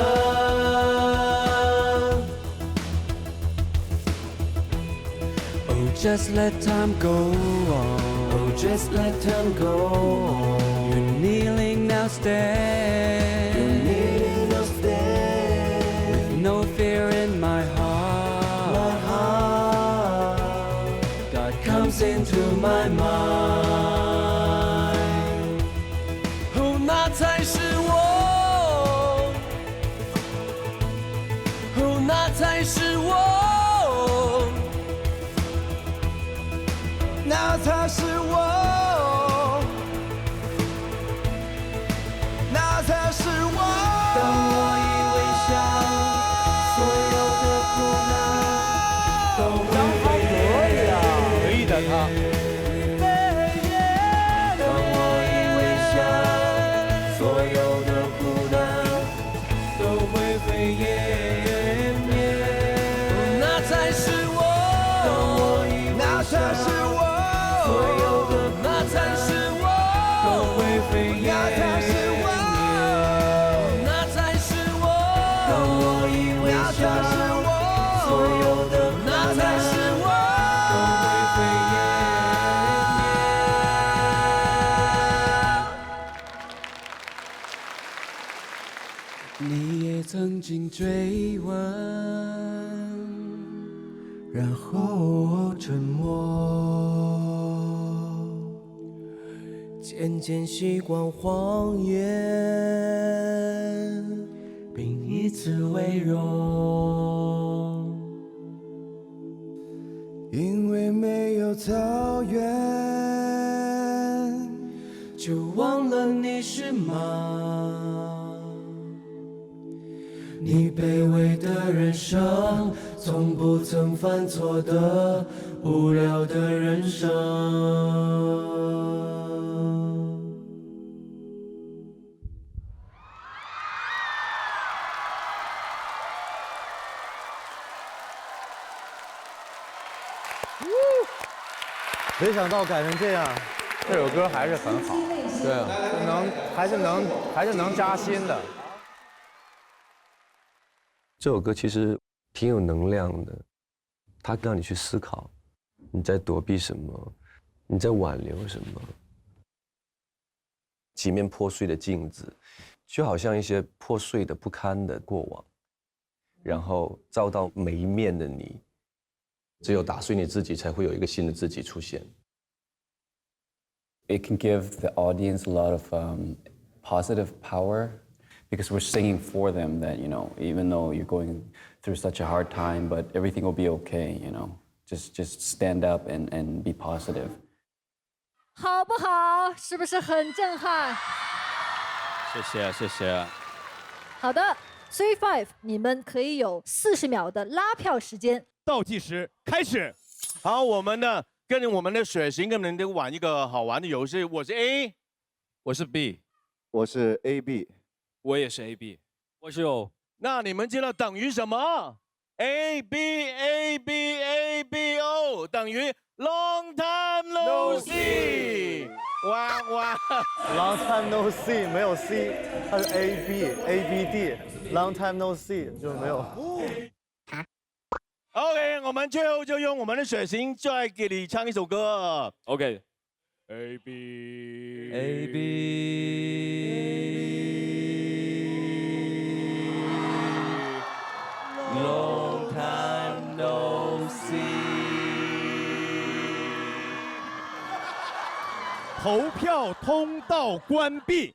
Oh, just let time go on. Oh, just let time go on. You're kneeling now, stand. You're kneeling 那才是我，那才是我，那才是我，那才是我。当我一微笑，所有的苦难都会飞远。可以的他。当我一微笑，所有的苦难都会飞远。那才是我，当我一微笑，所有的那才是我，都会飞远。那才是我，当我一微笑，所有的那才是我，都会飞远。你也曾经追问，然后沉默，渐渐习惯谎言，并以此为荣。因为没有草原，就忘了你是马。你卑微的人生，从不曾犯错的无聊的人生。没想到改成这样，这首歌还是很好，对啊，还是能扎心的。这首歌其实挺有能量的，它让你去思考，你在躲避什么，你在挽留什么。几面破碎的镜子，就好像一些破碎的不堪的过往，然后照到每一面的你。只有打碎你自己，才会有一个新的自己出现。It can give the audience a lot of positive power because we're singing for them that, you know, even though you're going through such a hard time, but everything will be okay, you know. Just stand up and be positive. 好不好？是不是很震撼？谢谢谢谢。好的 ，3 5， 你们可以有40秒的拉票时间。倒计时开始。好，我们呢跟我们的血型跟你们玩一个好玩的游戏。我是 A， 我是 B， 我是 AB， 我也是 AB， 我是 O。那你们知道等于什么 ？A B A B A B O 等于 Long time no see。哇哇 ，Long time no see 没有 C， 它是 ABD，Long time no see 就没有。OK， 我们最后就用我们的血型再给你唱一首歌。OK。A B A B。Long time no see。投票通道关闭。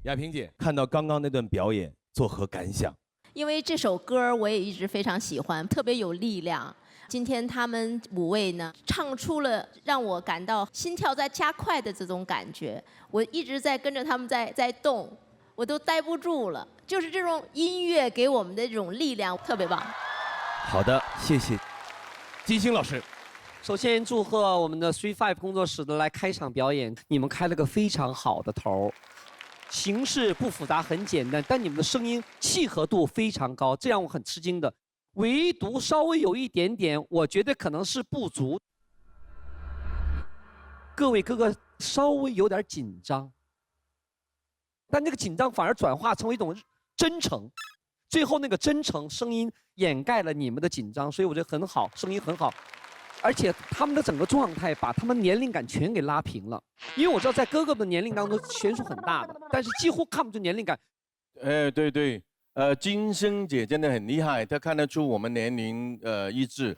亚萍姐，看到刚刚那段表演，作何感想？因为这首歌我也一直非常喜欢，特别有力量。今天他们5位呢，唱出了让我感到心跳在加快的这种感觉。我一直在跟着他们在动，我都待不住了。就是这种音乐给我们的这种力量，特别棒。好的，谢谢。金星老师，首先祝贺我们的3 5工作室的来开场表演，你们开了个非常好的头。形式不复杂，很简单，但你们的声音契合度非常高，这让我很吃惊的。唯独稍微有一点点，我觉得可能是不足。各位哥哥稍微有点紧张，但这个紧张反而转化成为一种真诚，最后那个真诚声音掩盖了你们的紧张，所以我觉得很好，声音很好。而且他们的整个状态把他们年龄感全给拉平了，因为我知道在哥哥的年龄当中悬殊很大的，但是几乎看不出年龄感。对对，金星姐真的很厉害，她看得出我们年龄一致。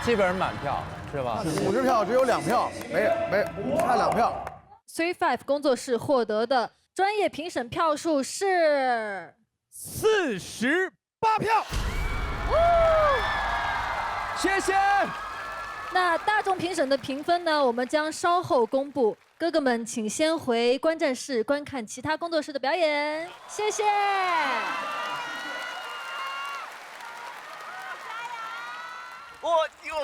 基本上满票是吧？50票只有2票，没差2票。Three Five 工作室获得的专业评审票数是48票。谢谢。那大众评审的评分呢？我们将稍后公布。哥哥们，请先回观战室观看其他工作室的表演。谢谢。因为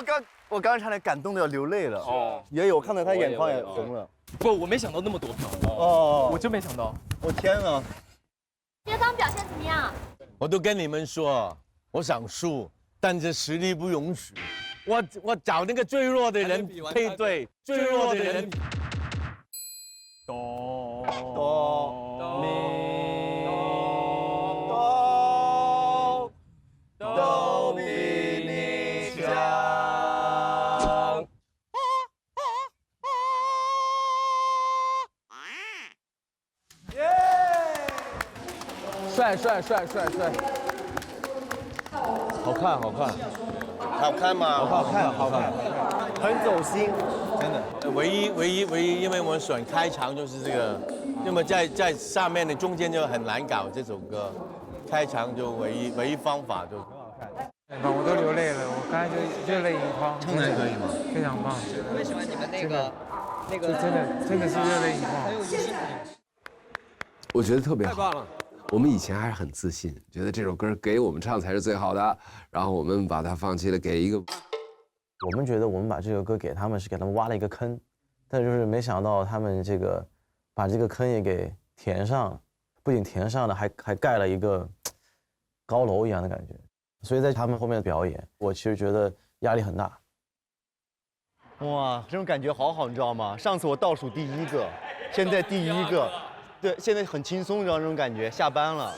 我刚差点感动的要流泪了。哦，也有，我看到他眼眶也红了。不，我没想到那么多票。哦，我真没想到。我天啊！薛刚表现怎么样？我都跟你们说，我想输，但是实力不允许。我找那个最弱的人配对，最弱的人。哆咪咪强。帅！好看。好看吗？好看，很走心，真的。唯一，因为我选开场就是这个，那么在上面的中间就很难搞这首歌，开场就唯一方法就很好看。我都流泪了，我刚才就热泪盈眶。唱的可以吗？非常棒。特别喜欢你们那个，真的是热泪盈眶。很有意境。我觉得特别好，太棒了。我们以前还是很自信，觉得这首歌给我们唱才是最好的，然后我们把它放弃了，给一个。我们觉得我们把这个歌给他们是给他们挖了一个坑，但就是没想到他们这个把这个坑也给填上，不仅填上了，还盖了一个高楼一样的感觉。所以在他们后面的表演，我其实觉得压力很大。哇，这种感觉好好，你知道吗？上次我倒数第1个，现在第1个。对，现在很轻松，你知道那种感觉。下班了。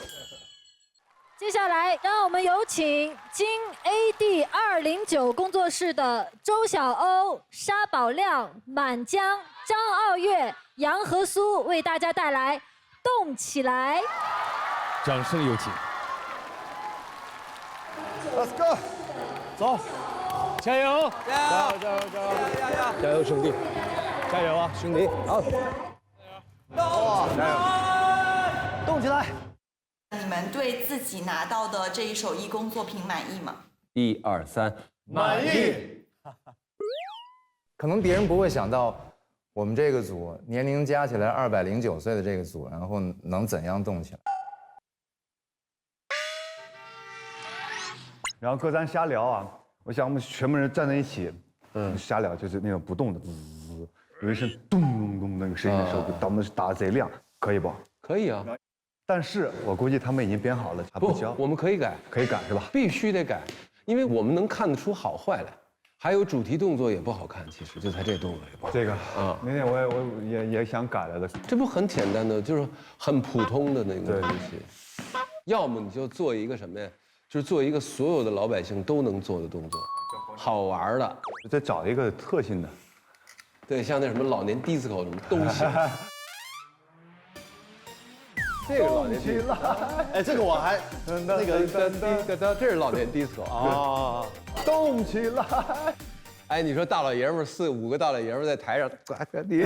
接下来，让我们有请金 AD 209工作室的周晓鸥、沙宝亮、满江、张傲月、杨和苏为大家带来《动起来》。掌声有请。Let's go， 走，加油！加油，兄弟！加油啊，兄弟！好。动起来！你们对自己拿到的这一首义工作品满意吗？1、2、3，满意。可能别人不会想到，我们这个组年龄加起来209岁的这个组，然后能怎样动起来？然后哥咱瞎聊啊，我想我们全部人站在一起，瞎聊就是那种不动的，有一声咚咚咚那个声音的时候，咱们打贼亮，可以不？可以啊，但是我估计他们已经编好了，还不教。我们可以改，可以改是吧？必须得改，因为我们能看得出好坏来。还有主题动作也不好看，其实就才这动作也不好。这个啊，那天我也想改来的。这不很简单的，就是很普通的那个东西。要么你就做一个什么呀？就是做一个所有的老百姓都能做的动作，好玩的。再找一个特性的。对，像那什么老年 disco 什么东西。这个老年 disco， 哎，这个我还那个这是老年 disco 啊，动起来！哎，你说大老爷们儿4、5个大老爷们儿在台上呱呱地，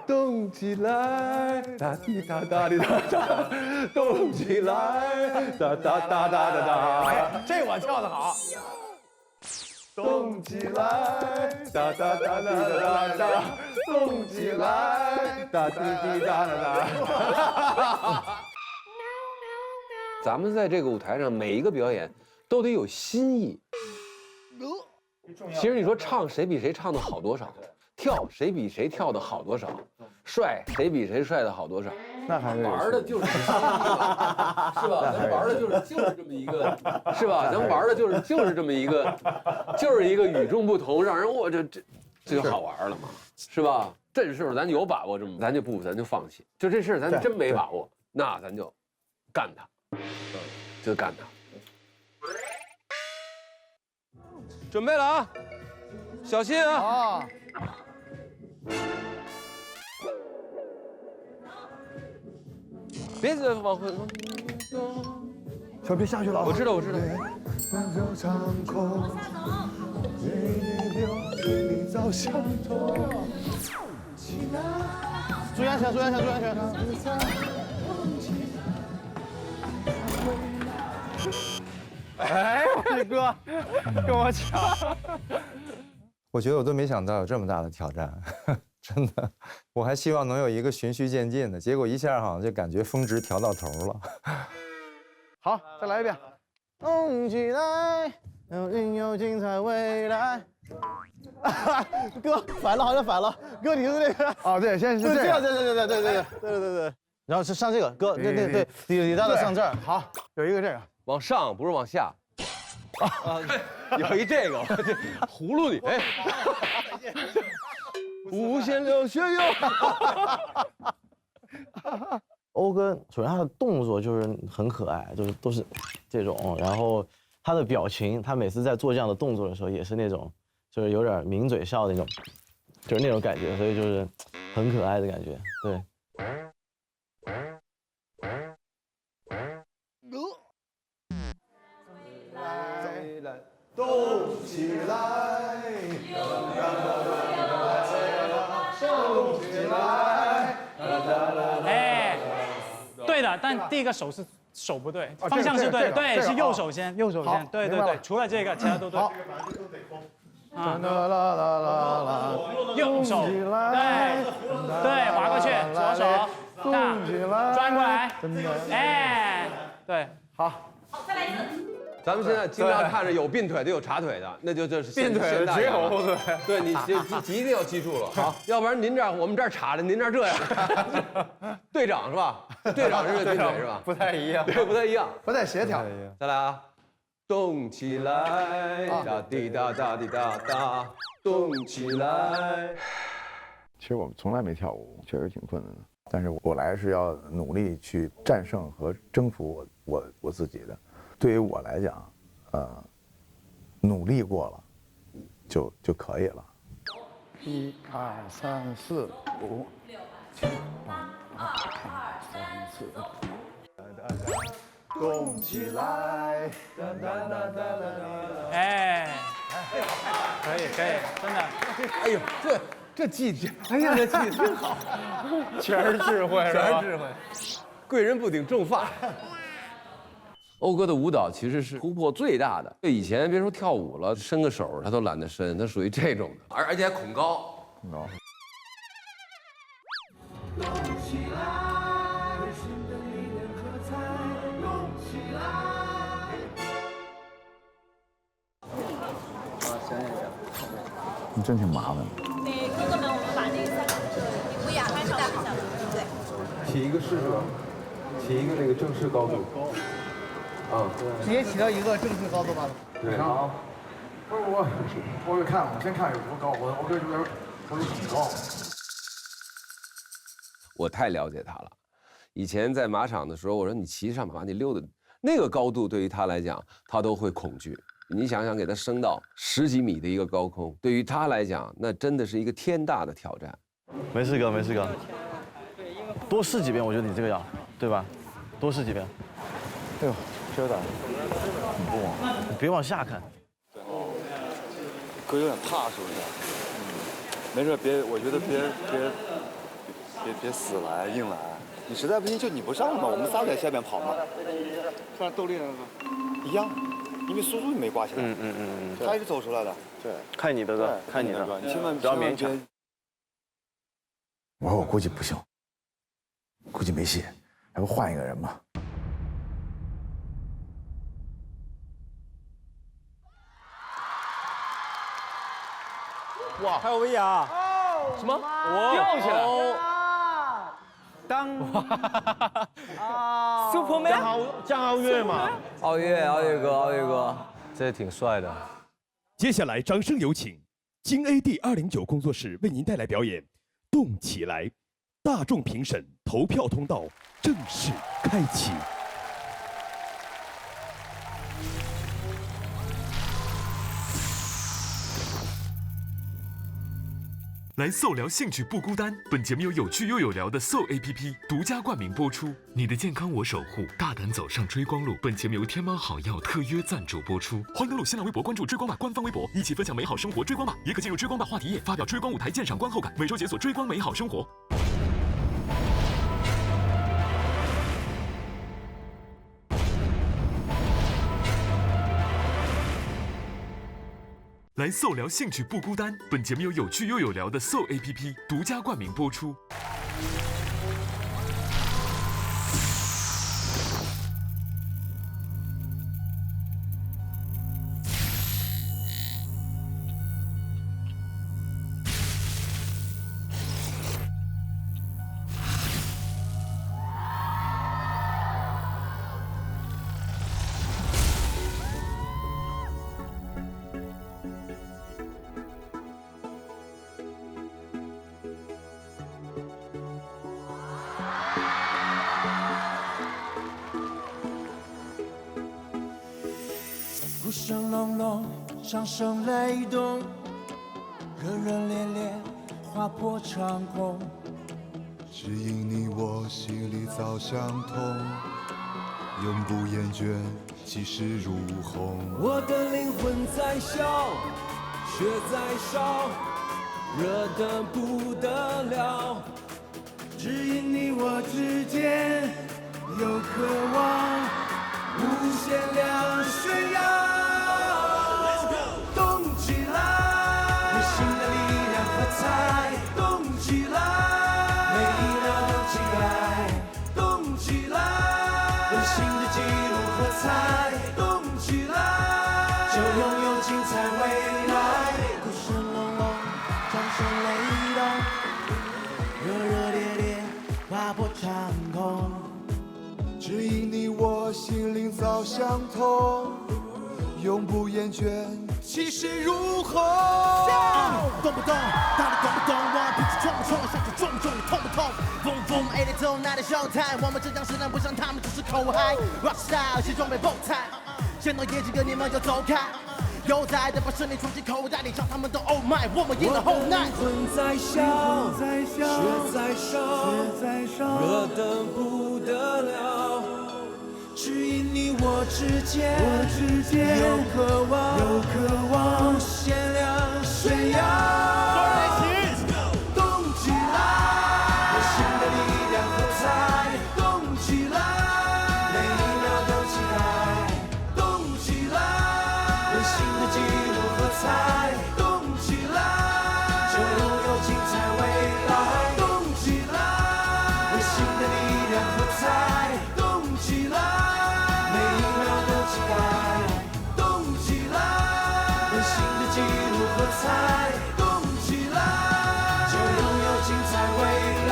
动起来，哒滴哒哒滴哒哒，动起来，哒哒哒哒哒哒。这我跳得好。动起来，哒哒哒哒哒哒，动起来，哒滴滴哒哒哒。咱们在这个舞台上每一个表演都得有新意。其实你说唱谁比谁唱的好多少，跳谁比谁跳的好多少，帅谁比谁帅的好多少。那还是玩的就是是吧？咱玩的就是这么一个，是吧？咱玩的就是这么一个，就是一个与众不同，让人我这就好玩了嘛，是吧？这事儿咱有把握，咱就放弃。就这事儿咱真没把握，那咱就干它，就干它。准备了啊，小心啊！啊。别往回，小别下去了。我知道，我知道。注意安全，注意安全，注意安全。哎，我的哥，跟我抢！我觉得我都没想到有这么大的挑战，真的。我还希望能有一个循序渐进的，结果一下好像就感觉峰值调到头了。好，再来一遍。动起来，有精彩未来。哥，反了，好像反了。哥，你是那个？哦，对，现在是这样。对。然后是上这个，哥，对，李大的上这儿。好，有一个这个。往上不是往下。啊，有一这个，葫芦里。哎。无限流血哟。欧哥首先他的动作就是很可爱，就是都是这种，然后他的表情，他每次在做这样的动作的时候也是那种，就是有点抿嘴笑的那种，就是那种感觉，所以就是很可爱的感觉，对。动起来，动起来。哎，对的，但第一个手不对，方向是对的，对，是右手先，右手先，对，除了这个，其他都对。好。右手，对，滑过去，左手大，转过来，哎，对，好，再来一次。咱们现在经常看着有并腿的，有插腿的，那这是并腿的只有后腿。对你一定要记住了，好，要不然您这儿我们这儿插着，您这儿这样。队长是吧？队长是并腿是吧？不太一样，对，不太一样，不太协调。再来啊，动起来，哒滴哒哒滴哒哒，动起来。其实我们从来没跳舞，确实挺困难的。但是我来是要努力去战胜和征服我自己的。对于我来讲，努力过了，就可以了。1、2、3、4、5、6、7、8、2、3、4。动起来！哎，可以，真的。哎呦，这技，哎呀，这技真好，全是智慧，全是智慧。贵人不顶重发。欧哥的舞蹈其实是突破最大的。对，以前别说跳舞了，伸个手他都懒得伸，他属于这种的，而且还恐高。恐高。你真挺麻烦的。对，哥哥们，我们把那个3个不雅拍上一下，对。起一个试试吧，起一个那个正式高度。啊，直接起到一个正式高度吧。对。好。我看，我先看有多高，我跟有点很高。我太了解他了，以前在马场的时候，我说你骑上马，你溜的那个高度，对于他来讲，他都会恐惧。你想想，给他升到10几米的一个高空，对于他来讲，那真的是一个天大的挑战。没事哥，没事哥。多试几遍，我觉得你这个要，对吧？多试几遍。哎呦，真的，很不往，你别往下看。哥有点怕，是不是？没事，我觉得别死来硬来。你实在不行就你不上嘛，我们仨在下面跑嘛。看窦丽那个，一样，因为速度没挂起来。他也是走出来的。对，看你的哥，看你的，你千万不要勉强。我说我估计不行，估计没戏，要不换一个人吧。哇，还有威亚！什么？我掉下来！当Superman 江傲月嘛，傲月哥，这也挺帅的。接下来，掌声有请京 AD 209工作室为您带来表演《动起来》，大众评审投票通道正式开启。来搜聊兴趣不孤单。本节目由有趣又有聊的搜 APP 独家冠名播出。你的健康我守护，大胆走上追光路。本节目由天猫好药特约赞助播出。欢迎登录新浪微博关注追光吧官方微博，一起分享美好生活。追光吧也可进入追光吧话题页，发表追光舞台鉴赏观后感。每周解锁追光美好生活。来搜聊兴趣不孤单。本节目由有趣又有聊的搜 APP 独家冠名播出。鼓声隆隆，掌声雷动，热热烈烈，划破长空。只因你我心里早相通，永不厌倦，气势如虹。我的灵魂在烧，血在烧，热得不得了。只因你我之间有渴望，无限量炫耀。动起来，内心的力量喝彩，动起来，每一秒都起来，动起来，温馨的记录喝彩，动起来，就拥有精彩未来。鼓声隆隆，掌声雷动，热热烈烈，划破长空。只因你我心灵早相通，永不厌倦，气势如虹。懂不懂？到底懂不懂？我脾气冲不冲？想起重不重？痛不痛？风风 8 to 9的 show time， 我们这将实战不像他们只是口嗨。Rock style， 西装被爆菜，见到业绩哥你们就走开。有在的把胜利装进口袋里，让他们都 Oh my， 我们赢了 whole night。灵魂在烧，血在烧，热得不得了。只因你我之间有渴望，无限量炫耀。动起来，内心的力量喝彩，动起来，每一秒都起来，动起来，温馨的记录喝彩，动起来，就拥有精彩未来。动起来，温馨的力量喝彩，动起来。动起来，温馨的记录喝彩，动起来，就拥有精彩未来。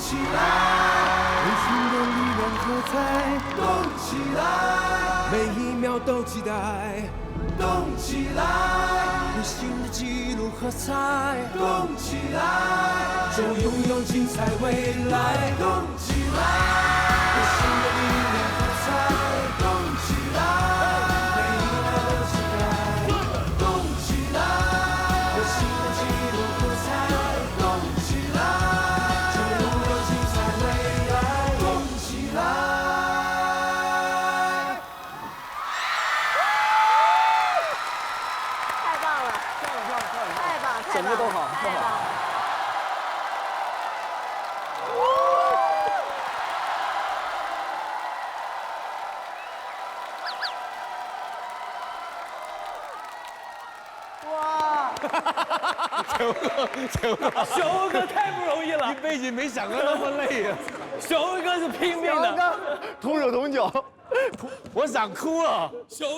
起来，温馨的力量喝彩，动起来，每一秒都期待，动起来，温馨的记录喝彩，动起来，就拥有精彩未来，动起来，温馨的力量喝彩，动起来，每一秒都期待，动起来，温馨的记录喝彩，动起来。整个都好，太棒了。哇！小欧哥太不容易了，一辈子没想过那么累呀。小欧哥是拼命的，同手同脚，我想哭啊！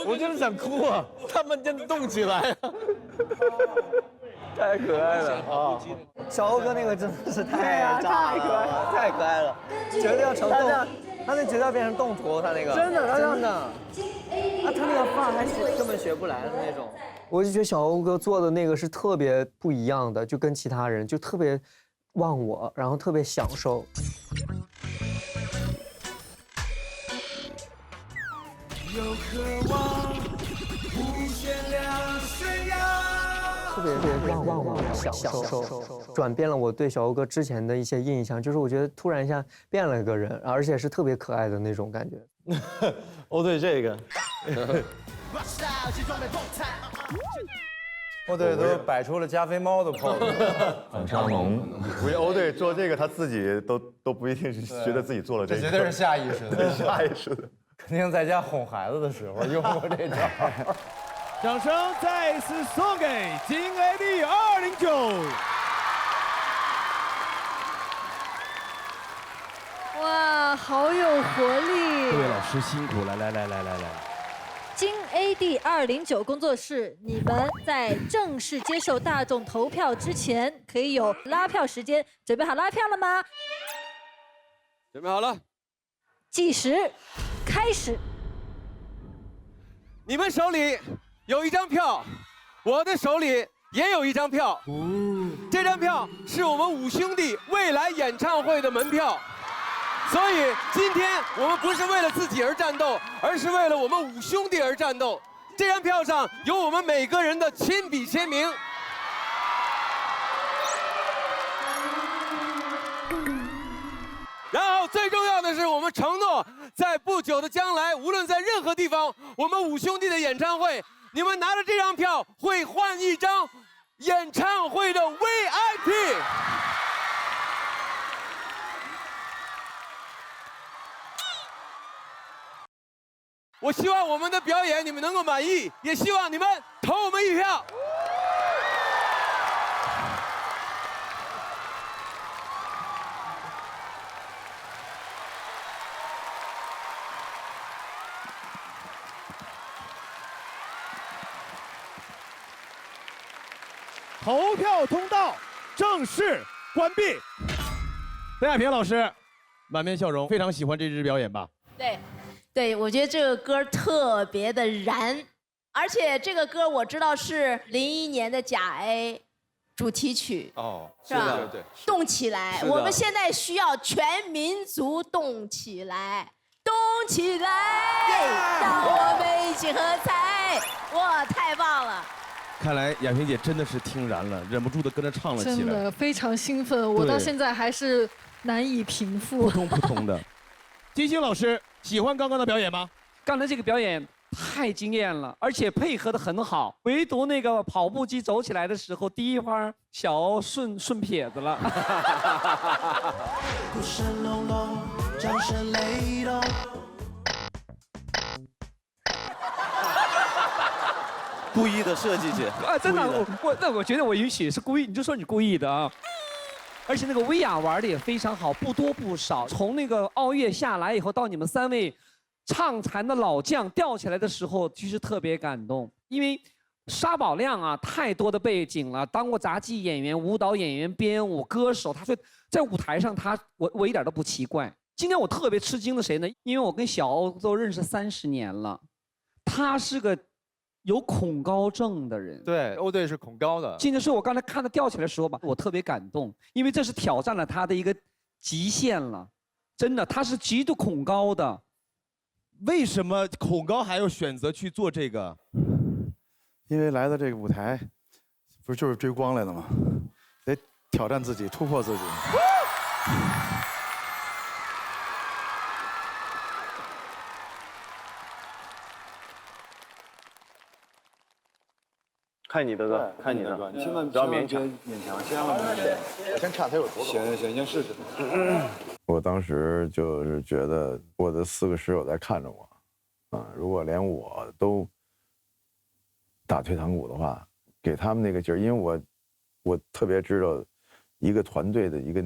我真的想哭啊！他们真的动起来啊！太可爱了啊！小欧哥那个真的是太炸了，太可爱了，绝对要成动，他那绝对要变成动图，他那个真的真的，啊，他那个范还根本学不来的那种。我就觉得小欧哥做的那个是特别不一样的，就跟其他人就特别忘我，然后特别享受。有渴望，无限量炫耀。特别忘我享受，转变了我对小欧哥之前的一些印象，就是我觉得突然一下变了一个人，而且是特别可爱的那种感觉。哦，对这个，欧队都摆出了加菲猫的 pose， 反差萌。估计欧队做这个，他自己都不一定是觉得自己做了这个，这绝对是下意识的，下意识的，肯定在家哄孩子的时候用过这招。掌声再次送给金 AD 209。哇，好有活力！各位老师辛苦了，来。金 AD 209工作室，你们在正式接受大众投票之前，可以有拉票时间。准备好拉票了吗？准备好了，计时开始。你们手里有一张票，我的手里也有一张票。这张票是我们五兄弟未来演唱会的门票，所以今天我们不是为了自己而战斗，而是为了我们五兄弟而战斗。这张票上有我们每个人的亲笔签名。然后最重要的是，我们承诺在不久的将来，无论在任何地方，我们五兄弟的演唱会，你们拿着这张票会换一张演唱会的 VIP。我希望我们的表演你们能够满意，也希望你们投我们一票。投票通道正式关闭。邓亚萍老师满面笑容，非常喜欢这支表演吧？对，我觉得这个歌特别的燃，而且这个歌我知道是01年的甲 A 主题曲，是吧？对，动起来！我们现在需要全民族动起来，动起来，让我们一起喝彩！哇，太棒了！看来亚萍姐真的是听燃了，忍不住的跟着唱了起来。真的非常兴奋，我到现在还是难以平复。扑通的。金星老师喜欢刚刚的表演吗？刚才这个表演太惊艳了，而且配合的很好，唯独那个跑步机走起来的时候，第一花小欧顺撇子了。鼓声隆隆，掌声雷动。故意的设计姐啊，真的，我觉得我允许是故意，你就说你故意的啊。而且那个薇娅玩的也非常好，不多不少。从那个奥乐下来以后，到你们3位唱残的老将吊起来的时候，其实特别感动。因为沙宝亮啊，太多的背景了，当过杂技演员、舞蹈演员、编舞、歌手，他说在舞台上我一点都不奇怪。今天我特别吃惊的谁呢？因为我跟小欧都认识30年了，他是个有恐高症的人。对，欧队是恐高的。今天是我刚才看他吊起来的时候吧，我特别感动，因为这是挑战了他的一个极限了，真的，他是极度恐高的。为什么恐高还要选择去做这个？因为来到这个舞台，不是就是追光来的吗？得挑战自己，突破自己。看你的歌，看你的，你千万不要勉强，千万不能勉强。我先看他有多高。行，先试试。我当时就是觉得我的4个室友在看着我，啊，如果连我都打退堂鼓的话，给他们那个劲儿，因为我特别知道一个团队的一个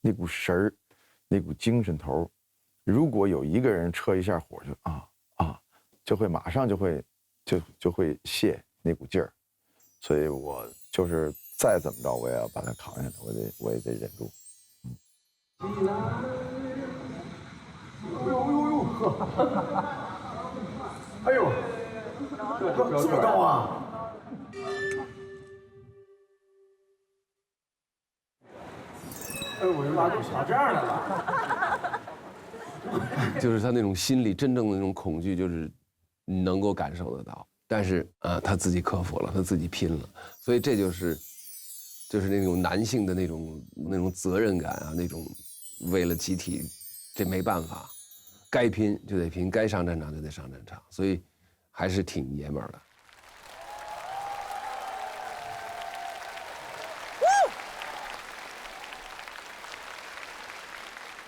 那股神儿，那股精神头儿，如果有一个人撤一下火，就会马上就会泄那股劲儿，所以我就是再怎么着我也要把它扛下来，我也得忍住。哎呦，这么高啊！哎，我拉就小这样来了。就是他那种心里真正的那种恐惧，就是能够感受得到。但是他自己克服了，他自己拼了，所以这就是那种男性的那种责任感啊，那种为了集体，这没办法，该拼就得拼，该上战场就得上战场，所以还是挺爷们儿的。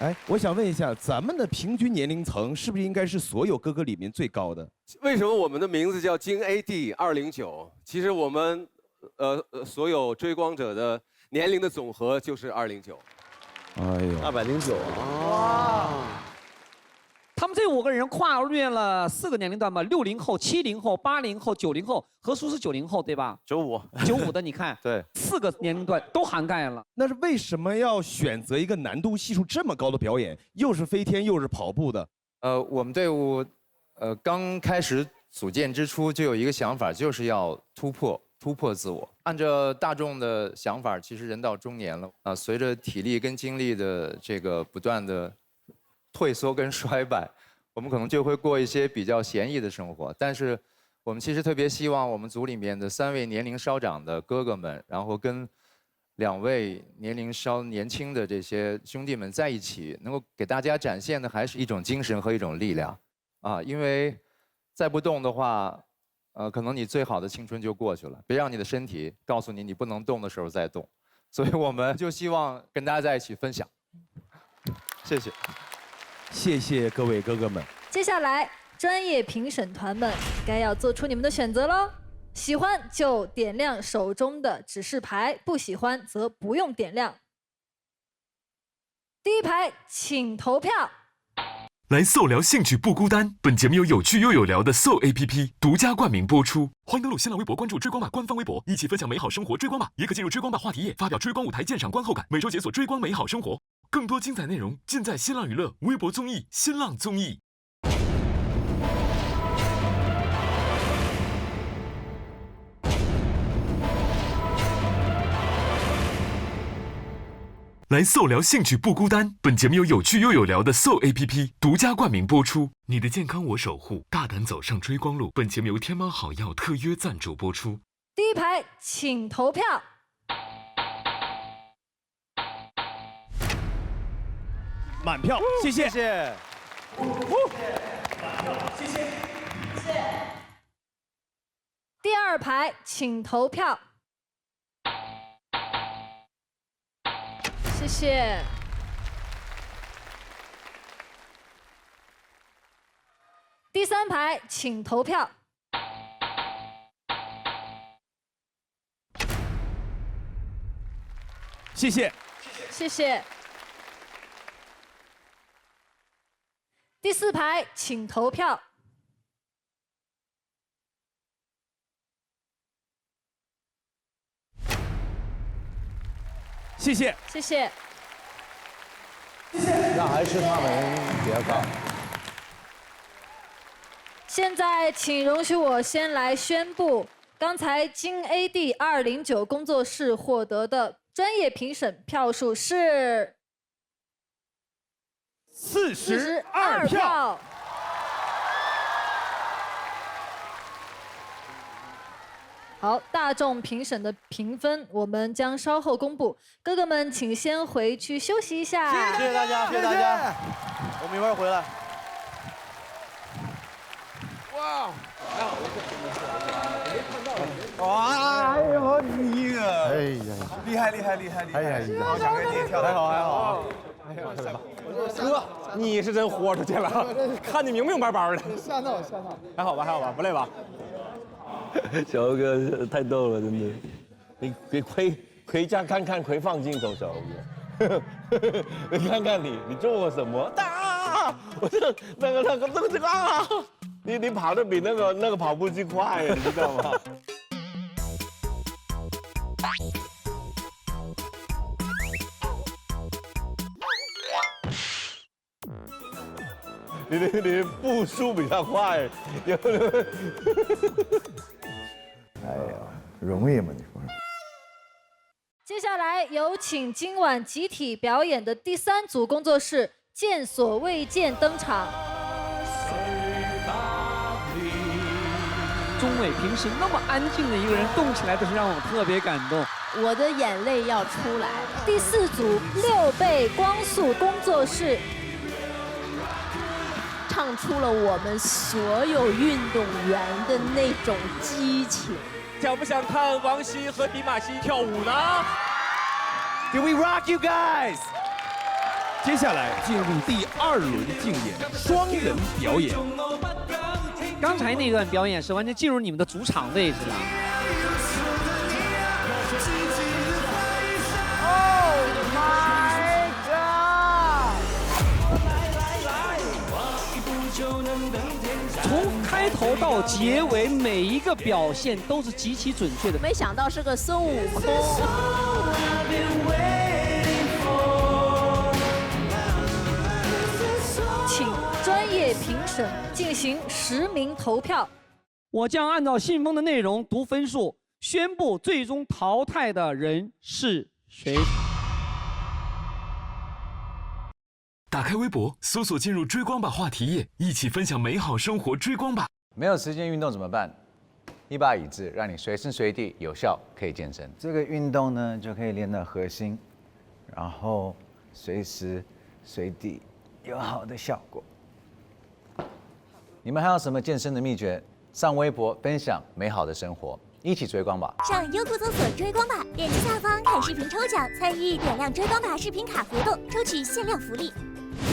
哎，我想问一下，咱们的平均年龄层是不是应该是所有哥哥里面最高的？为什么我们的名字叫京 AD 209？其实我们所有追光者的年龄的总和就是209。哎呦，209哇！他们这5个人跨越了4个年龄段吧，60后、70后、80后、90后，何叔是90后对吧？95的你看，对，4个年龄段都涵盖了。那是为什么要选择一个难度系数这么高的表演？又是飞天，又是跑步的。我们队伍，刚开始组建之初就有一个想法，就是要突破自我。按照大众的想法，其实人到中年了啊，随着体力跟精力的这个不断的退缩跟衰败，我们可能就会过一些比较闲逸的生活。但是，我们其实特别希望我们组里面的3位年龄稍长的哥哥们，然后跟2位年龄稍年轻的这些兄弟们在一起，能够给大家展现的还是一种精神和一种力量啊！因为再不动的话，可能你最好的青春就过去了。别让你的身体告诉你你不能动的时候再动。所以我们就希望跟大家在一起分享。谢谢。谢谢各位哥哥们。接下来，专业评审团们该要做出你们的选择喽。喜欢就点亮手中的指示牌，不喜欢则不用点亮。第一排，请投票。来搜聊兴趣不孤单，本节目由有趣又有聊的搜 APP 独家冠名播出。欢迎登录新浪微博关注追光吧官方微博，一起分享美好生活。追光吧也可进入追光吧话题页，发表追光舞台鉴赏观后感，每周解锁追光美好生活。更多精彩内容尽在新浪娱乐微博综艺新浪综艺。来搜聊兴趣不孤单，本节目由有趣又有聊的搜 APP 独家冠名播出。你的健康我守护，大胆走上追光路。本节目由天猫好药特约赞助播出。第一排，请投票。满票，谢谢。谢谢。谢谢。第二排，请投票。谢谢。第三排，请投票。谢谢。谢谢。第四排，请投票。谢谢。谢谢。那还是他们比较高。现在，请容许我先来宣布，刚才金 AD 209工作室获得的专业评审票数是42票。好，大众评审的评分我们将稍后公布，哥哥们请先回去休息一下。谢谢大家，谢谢大家，我们一会儿回来。哇！哇！哎呦你个！哎呀，厉害厉害厉害厉害！哎呀，好想跟你跳，还好还好。哎呀，哥，你是真豁出去了，看你明明白白的。吓到吓到。还好吧还好吧，不累吧？小欧哥太逗了，真的。你回家看看，回放镜头，小欧哥。你看看你做过什么？我这个啊！你跑得比那个跑步机快，你知道吗？你步速比他快，哎呀，容易吗？你说？接下来有请今晚集体表演的第3组工作室见所未见登场。钟伟平时那么安静的一个人，动起来的是让我特别感动，我的眼泪要出来。第4组6倍光速工作室。唱出了我们所有运动员的那种激情。想不想看王希和迪玛希跳舞呢 ？Do we rock you guys？ 接下来进入第2轮竞演，双人表演。刚才那段表演是完全进入你们的主场位置了。从开头到结尾，每一个表现都是极其准确的。没想到是个孙悟空。请专业评审进行实名投票。我将按照信封的内容读分数，宣布最终淘汰的人是谁。打开微博，搜索进入追光吧话题页，一起分享美好生活，追光吧。没有时间运动怎么办？一把椅子，让你随时随地有效可以健身。这个运动呢，就可以练到核心，然后随时随地有好的效果。你们还有什么健身的秘诀？上微博分享美好的生活，一起追光吧。上优酷搜索追光吧，点击下方看视频抽奖，参与点亮追光吧视频卡活动，抽取限量福利。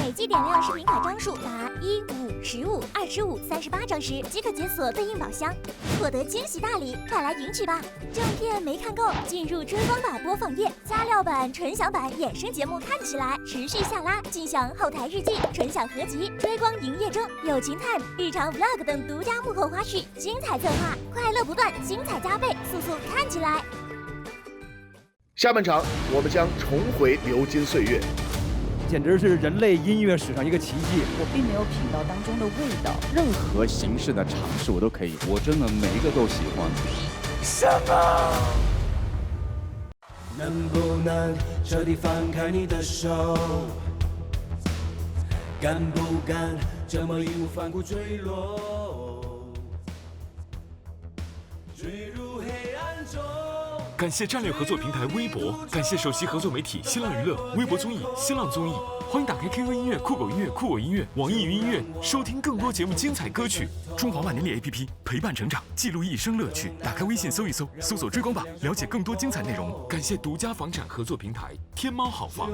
累计点亮视频卡张数达1、5、15、25、38张时，即可解锁对应宝箱，获得惊喜大礼，快来领取吧！正片没看够，进入追光吧播放页，加料版、纯享版衍生节目看起来，持续下拉，尽享后台日记、纯享合集、追光营业中、友情 time、日常 vlog 等独家幕后花絮，精彩策划，快乐不断，精彩加倍，速速看起来！下半场我们将重回流金岁月。简直是人类音乐史上一个奇迹。我并没有品到当中的味道。任何形式的尝试我都可以，我真的每一个都喜欢。什么？能不能彻底放开你的手？敢不敢这么义无反顾坠落？坠入黑暗中。感谢战略合作平台微博，感谢首席合作媒体新浪娱乐、微博综艺、新浪综艺。欢迎打开 QQ 音乐、酷狗音乐、酷我音乐、网易云音乐，收听更多节目精彩歌曲。中华万年历 APP 陪伴成长，记录一生乐趣。打开微信搜一搜，搜索追光吧，了解更多精彩内容。感谢独家房产合作平台天猫好房。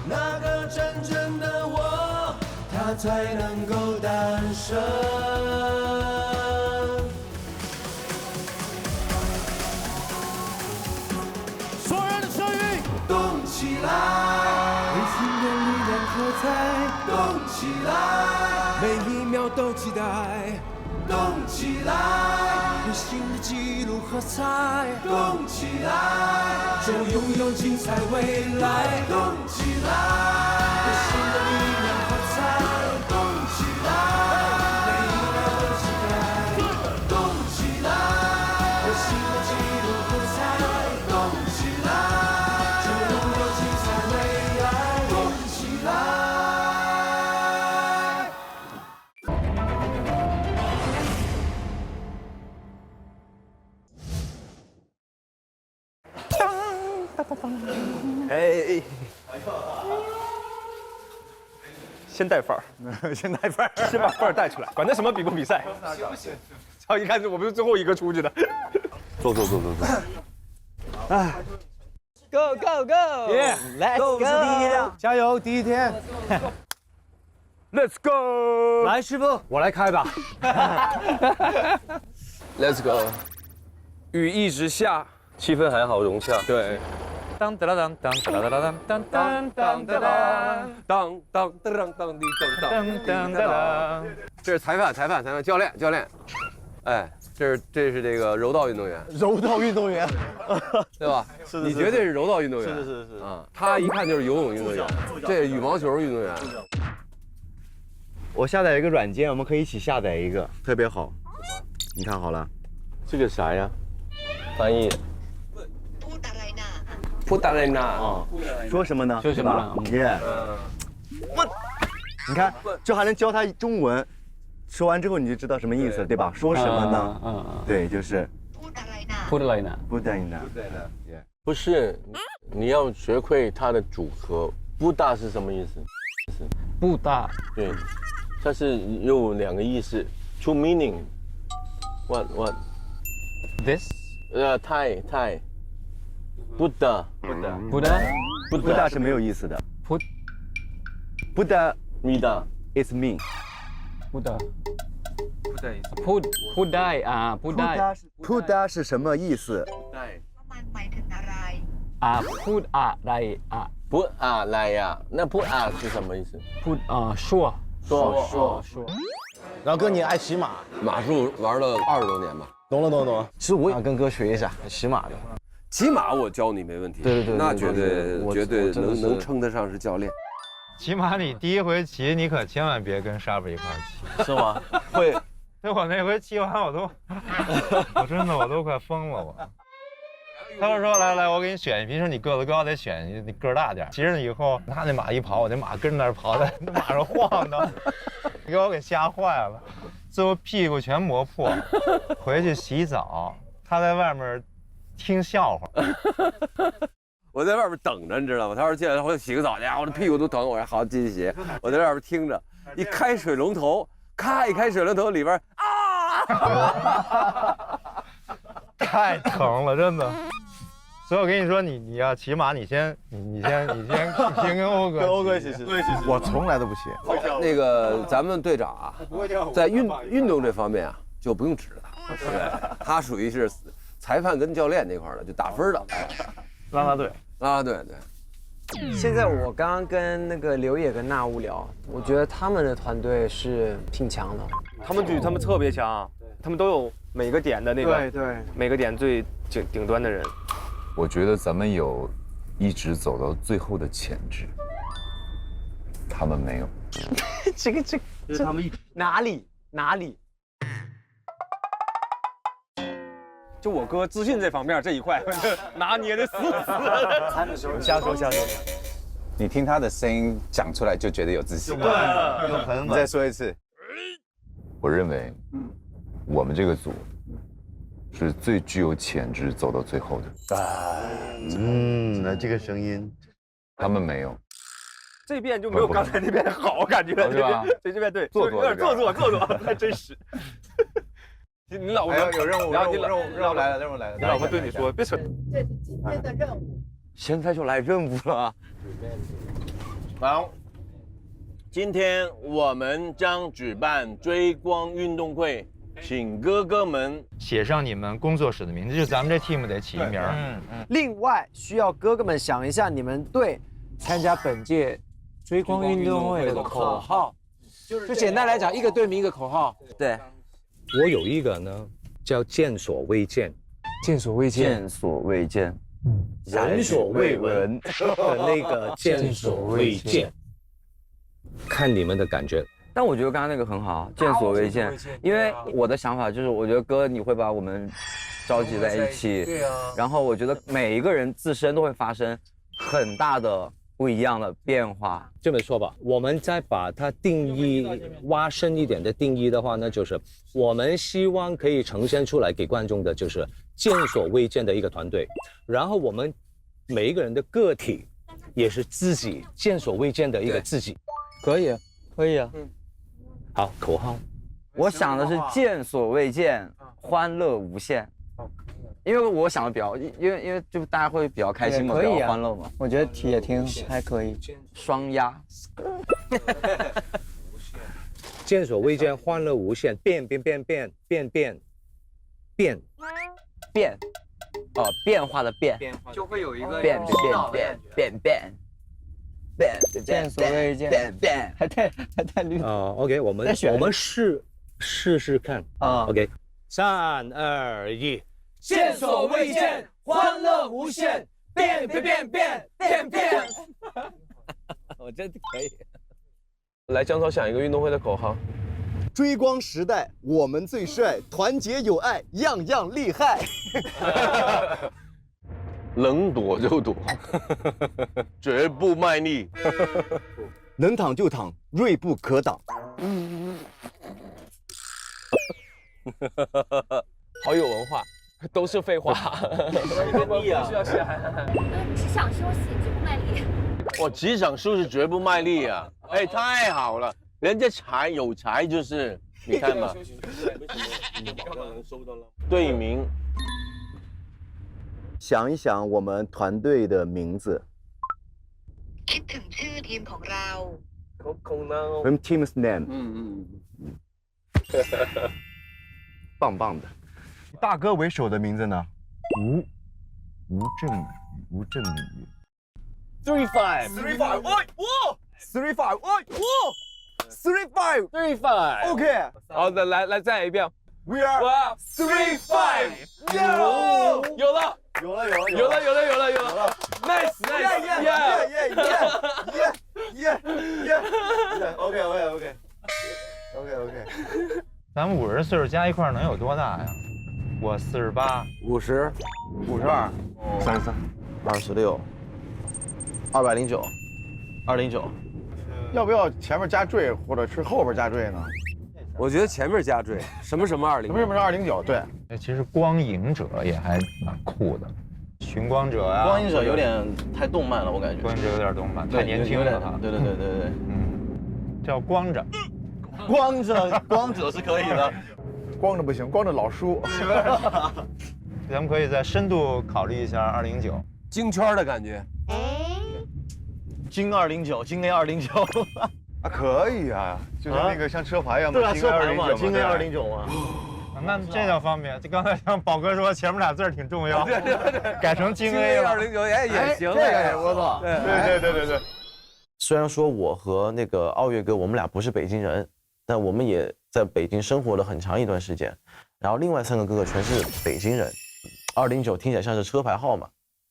那个真正的我，它才能够诞生。动起来，内心的力量何在？动起来，每一秒都期待。动起来，有新的纪录喝彩。动起来，就拥有精彩未来。动起来，有新的力量喝彩。动起来，每一秒都期待。动起来，有新的纪录喝彩。动起来。哎，先带范儿，先带范儿，先把范儿带出来，管他什么比不比赛。行不行？然后一看，我们是最后一个出去的。坐。哎 ，Go Go Go， ，Let's go！第一辆，加油，第一天。Let's go！ 来，师傅，我来开吧。Let's go！ 雨一直下，气氛还好融洽。对。当当当当当当当当当当当当当当当。这是裁判，教练。哎，这是这个柔道运动员。柔道运动员，对吧？是你绝对是柔道运动员。是啊，他一看就是游泳运动员，这羽毛球运动员。我下载一个软件，我们可以一起下载一个，特别好。你看好了，这个啥呀？翻译。布达莱纳。说什么呢？说什么呢？你看，这还能教他中文。说完之后你就知道什么意思，对吧？说什么呢？对，就是布达莱纳。不是，你要学会它的组合。布达是什么意思？布达。对，它是有2个意思 ，two meaning。What this？ Thai。Buddha 是没有意思的。Buddha is me。Buddha 是什么意思？พูดอะไร那不是什么意思？说。然后哥，你爱骑马？马术玩了20多年吧。懂了。其实我想跟哥学一下骑马的。骑马我教你没问题。对，那绝对能称得上是教练。起码你第一回骑，你可千万别跟沙布一块骑，是吗？会。对，我那回骑完我都快疯了我。他就说来，我给你选，平时你个子高得选你个儿大点。骑着以后，他那马一跑，我那马跟那儿跑，在那马上晃的，给我给吓坏了，最后屁股全磨破。回去洗澡，他在外面听笑话。我在外边等着，你知道吗？他说进来，我洗个澡去，我这屁股都疼，我说好继续洗。我在外边听着，一开水龙头，咔一开水龙头里边太疼了，真的。所以我跟你说，你要骑马，你先跟欧哥一起。我从来都不骑。那个咱们队长啊，在运动这方面啊，就不用指着他，对，他属于是裁判跟教练那块的，就打分的。啦啦队。对。现在我刚刚跟那个刘野跟纳乌聊，我觉得他们的团队是挺强的。他们特别强，他们都有每个点的那个，对，每个点最顶端的人。我觉得咱们有一直走到最后的潜质，他们没有。这他们哪里？就我哥自信这方面这一块拿捏的死死。瞎说。你听他的声音讲出来就觉得有自信。对，你再说一次。我认为，我们这个组是最具有潜质走到最后的。那这个声音，他们没有。这边就没有刚才那边好感觉，是吧？这边对，做有点做作，太真实。你老婆有任务，然后任务来了，你老婆对你说别扯。这是今天的任务。现在就来任务了。好，今天我们将举办追光运动会，请哥哥们写上你们工作室的名字，就咱们这 team 得起一名。另外需要哥哥们想一下你们队参加本届追光运动会的口号。就简单来讲，一个队名一个口号。对，我有一个呢，叫见所未见。见所未见。人所未闻的那个见所未见，看你们的感觉。但我觉得刚刚那个很好，见所未见。因为我的想法就是，我觉得哥你会把我们召集在一起，对啊。然后我觉得每一个人自身都会发生很大的不一样的变化。这么说吧，我们再把它定义挖深一点的定义的话呢，就是我们希望可以呈现出来给观众的就是见所未见的一个团队，然后我们每一个人的个体也是自己见所未见的一个自己。可以啊。好，口号。我想的是见所未见，欢乐无限。因为我想的比较，因为就大家会比较开心嘛，比较欢乐嘛。我觉得也挺还可以。双压。见所未见，欢乐无限，变，哦，变化的变，就会有一个变，见所未见，变，还太绿。OK， 我们试试看啊。OK， 3、2、1，见所未见，欢乐无限，变。我真的可以。来，江涛想一个运动会的口号。追光时代，我们最帅，团结友爱，样样厉害。能躲就躲，绝不卖力。能躺就躺，锐不可挡。好有文化，都是废话。只想休息，绝不卖力。我只想休息，绝不卖力啊！哎，太好了，人家有才就是，你看嘛。队名。想一想我们团队的名字。我们 team's name。棒棒的。大哥为首的名字呢？吴镇宇。35，哇，35， OK。好的，来再来一遍。 We are 35，有了 ，nice， OK。咱们50岁数加一块能有多大呀？我48、50、52、33、26、209、209。要不要前面加缀，或者是后边加缀呢？我觉得前面加缀，什么209，什么209，对。其实光影者也还蛮酷的，寻光者呀。光影者有点太动漫了，我感觉。光影者有点动漫，太年轻了哈。对，叫光着。光者是可以的，光着不行，光着老叔。咱们可以再深度考虑一下209，京圈的感觉。京209，京 A209。啊，可以啊，就是那个像车牌一样的，对啊，车牌嘛，京 A209嘛。那这叫方便。就刚才像宝哥说，前面俩字挺重要，改成京 A 了。209也行，这个也不错。对。虽然说我和那个奥月哥，我们俩不是北京人，但我们也在北京生活了很长一段时间。然后另外3个哥哥全是北京人，209听起来像是车牌号嘛，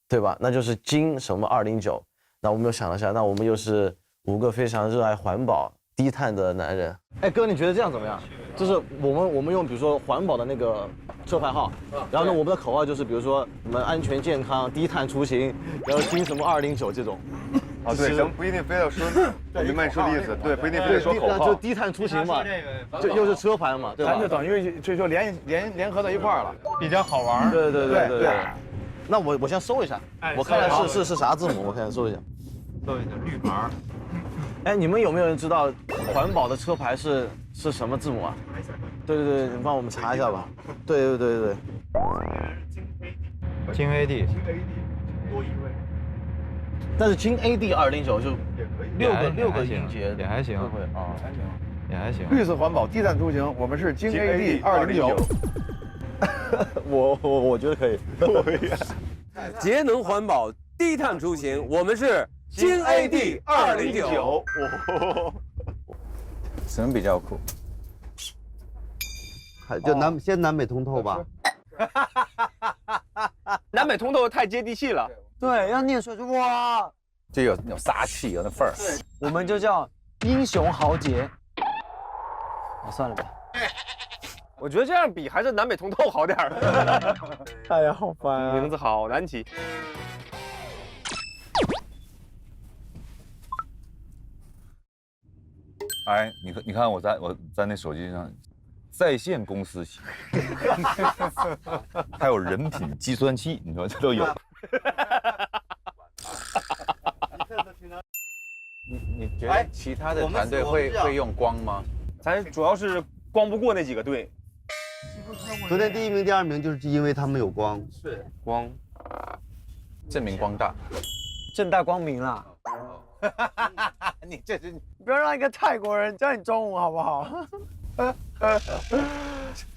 对吧？那就是京什么209。那我们又想了一下，那我们又是5个非常热爱环保、低碳的男人。哎，哥，你觉得这样怎么样？就是我们用比如说环保的那个车牌号，然后呢，我们的口号就是比如说我们安全健康、低碳出行，然后京什么209这种。哦，对，咱们不一定非要说，我明白你说的意思，对，不一定非得说口号，就低碳出行嘛，就又是车牌嘛，对吧？咱就等于就联合到一块儿了，比较好玩。对。那我先搜一下，我看看是啥字母，我看看搜一下。搜一下绿牌。哎，你们有没有人知道环保的车牌是什么字母啊？对，你帮我们查一下吧。对。京 AD。多一位。但是京 AD 209就六个音节也还行，也还行。绿色环保，低碳出行，我们是京 AD 209。我觉得可以。节能环保，低碳出行，我们是京 AD 209。什么比较酷？就先南北通透吧。南北通透太接地气了。对，要念出来就哇，就有那种杀气，有那份儿。我们就叫英雄豪杰。算了吧。我觉得这样比还是南北通透好点儿。哎呀，好烦啊！名字好难起。哎，你看我在那手机上，在线公司型，还有人品计算器，你说这都有。你觉得其他的团队会用光吗？咱主要是光不过那几个队。昨天第1名、第2名就是因为他们有光，是光，证明光大，正大光明啦。你这是不要让一个泰国人教你中文好不好？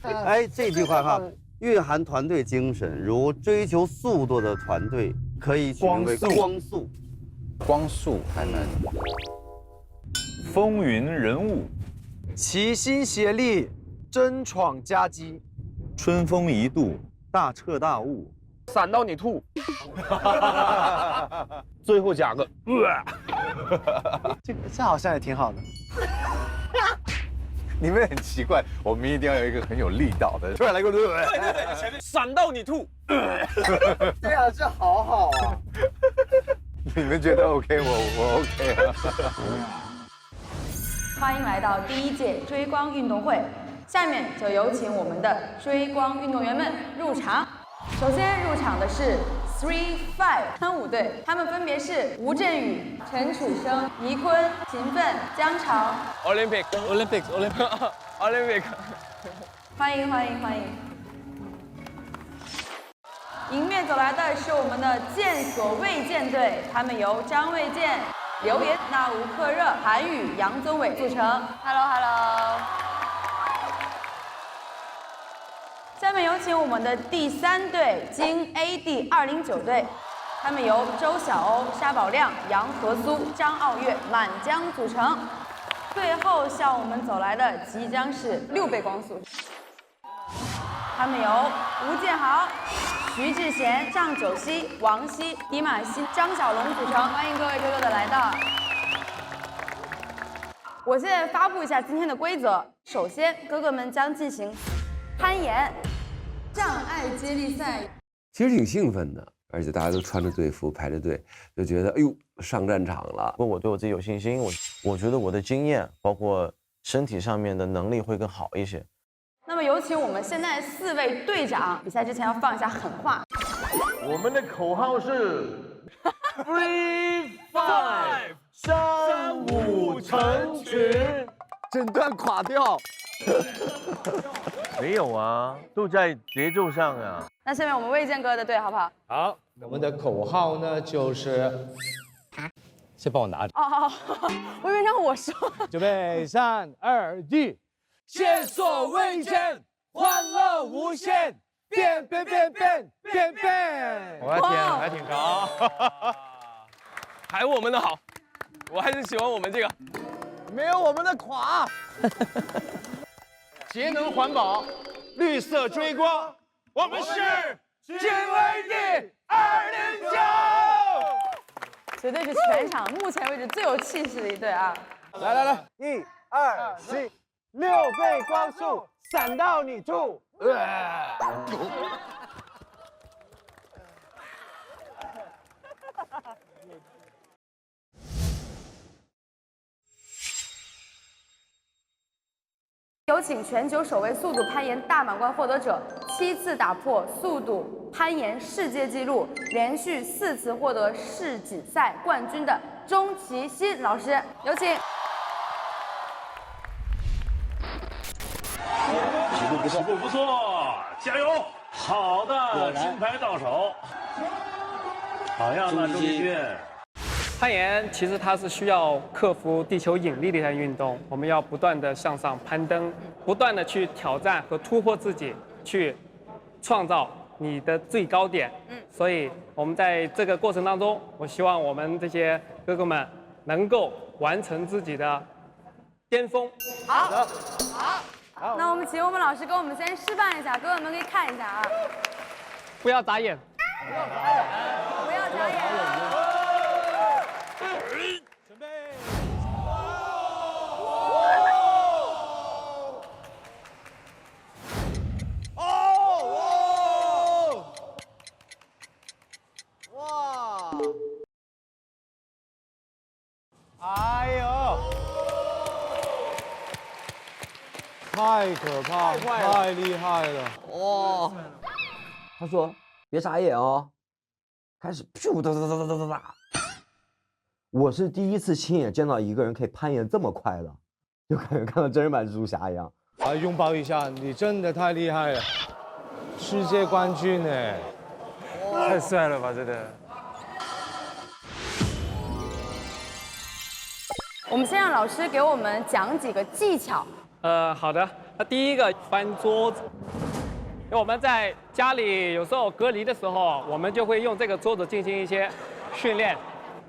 哎，这句话哈，蕴含团队精神，如追求速度的团队可以取名为光速。光速还能风云人物，齐心协力，争闯佳绩，春风一度，大彻大悟，闪到你吐。最后加个这好像也挺好的。你们很奇怪，我们一定要有一个很有力道的，突然来个对，前面闪到你吐。对啊，这好好啊。你们觉得 OK， 我 OK 啊。欢迎来到第1届追光运动会，下面就有请我们的追光运动员们入场。首先入场的是 3-5 队，他们分别是吴镇宇、陈楚生、倪坤、秦奋、姜潮。Olympic。欢迎欢迎欢迎！迎面走来的是我们的剑所卫健队，他们由张卫健、刘岩、那吴克热、韩宇、杨宗纬组成。Hello。下面有请我们的第3队京 AD 209队，他们由周晓鸥、沙宝亮、杨和苏、张傲月、满江组成。最后向我们走来的即将是6倍光速，他们由吴建豪、徐志贤、张九熙、王希、迪马西、张小龙组成。欢迎各位哥哥的来到。我现在发布一下今天的规则，首先哥哥们将进行攀岩、障碍接力赛。其实挺兴奋的，而且大家都穿着队服排着队，就觉得哎呦上战场了。如果我对我自己有信心，我觉得我的经验包括身体上面的能力会更好一些。那么有请我们现在4位队长，比赛之前要放一下狠话。我们的口号是 Free Five， 3-5成群，整段垮掉。没有啊，都在节奏上啊。那下面我们卫健哥的队好不好？好，我们的口号呢就是先帮我拿着。哦，我以为让我说。准备3、2、1，剑所未见，欢乐无限，变！我的天，还挺高。还有我们的好，我还是喜欢我们这个。没有我们的垮。节能环保，绿色追光，我们是京 AD 209。绝对是全场目前为止最有气势的一队啊！来，1、2、7，6倍光速，闪到你吐。有请全球首位速度攀岩大满贯获得者，7次打破速度攀岩世界纪录，连续4次获得世锦赛冠军的钟其鑫老师，有请。起步不错，加油！好的，金牌到手。好样的，钟其鑫。攀岩其实它是需要克服地球引力的一项运动，我们要不断的向上攀登，不断的去挑战和突破自己，去创造你的最高点。所以我们在这个过程当中，我希望我们这些哥哥们能够完成自己的巅峰。好，那我们请我们老师给我们先示范一下，哥哥们可以看一下啊。不要眨眼。不要眨眼。准备。哇！哎呦！太可怕，太厉害了！哇！他说别眨眼哦，开始噗哒哒哒哒哒哒。我是第一次亲眼见到一个人可以攀岩这么快的，就感觉看到真人版蜘蛛侠一样。啊，拥抱一下，你真的太厉害了，世界冠军哎！太帅了吧，真的！我们先让老师给我们讲几个技巧。好的。那第一个翻桌子，因为我们在家里有时候隔离的时候，我们就会用这个桌子进行一些训练，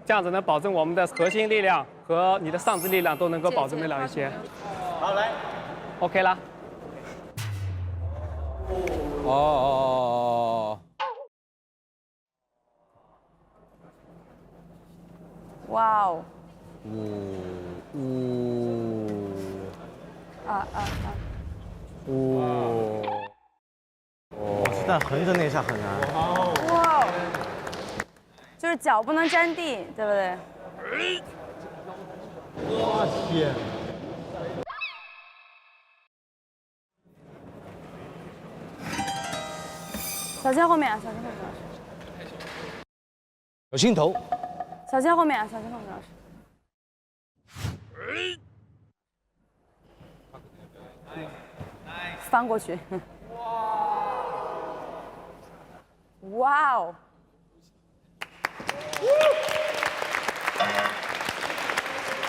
这样子能保证我们的核心力量和你的上肢力量都能够保证得了一些。好，来 ，OK 啦。哦。哇哦。但横着那一下很难。哇，就是脚不能沾地，对不对？我天！小心后面啊，小心后面。有心头。小心后面啊，小心后面老师。翻过去。哇哦！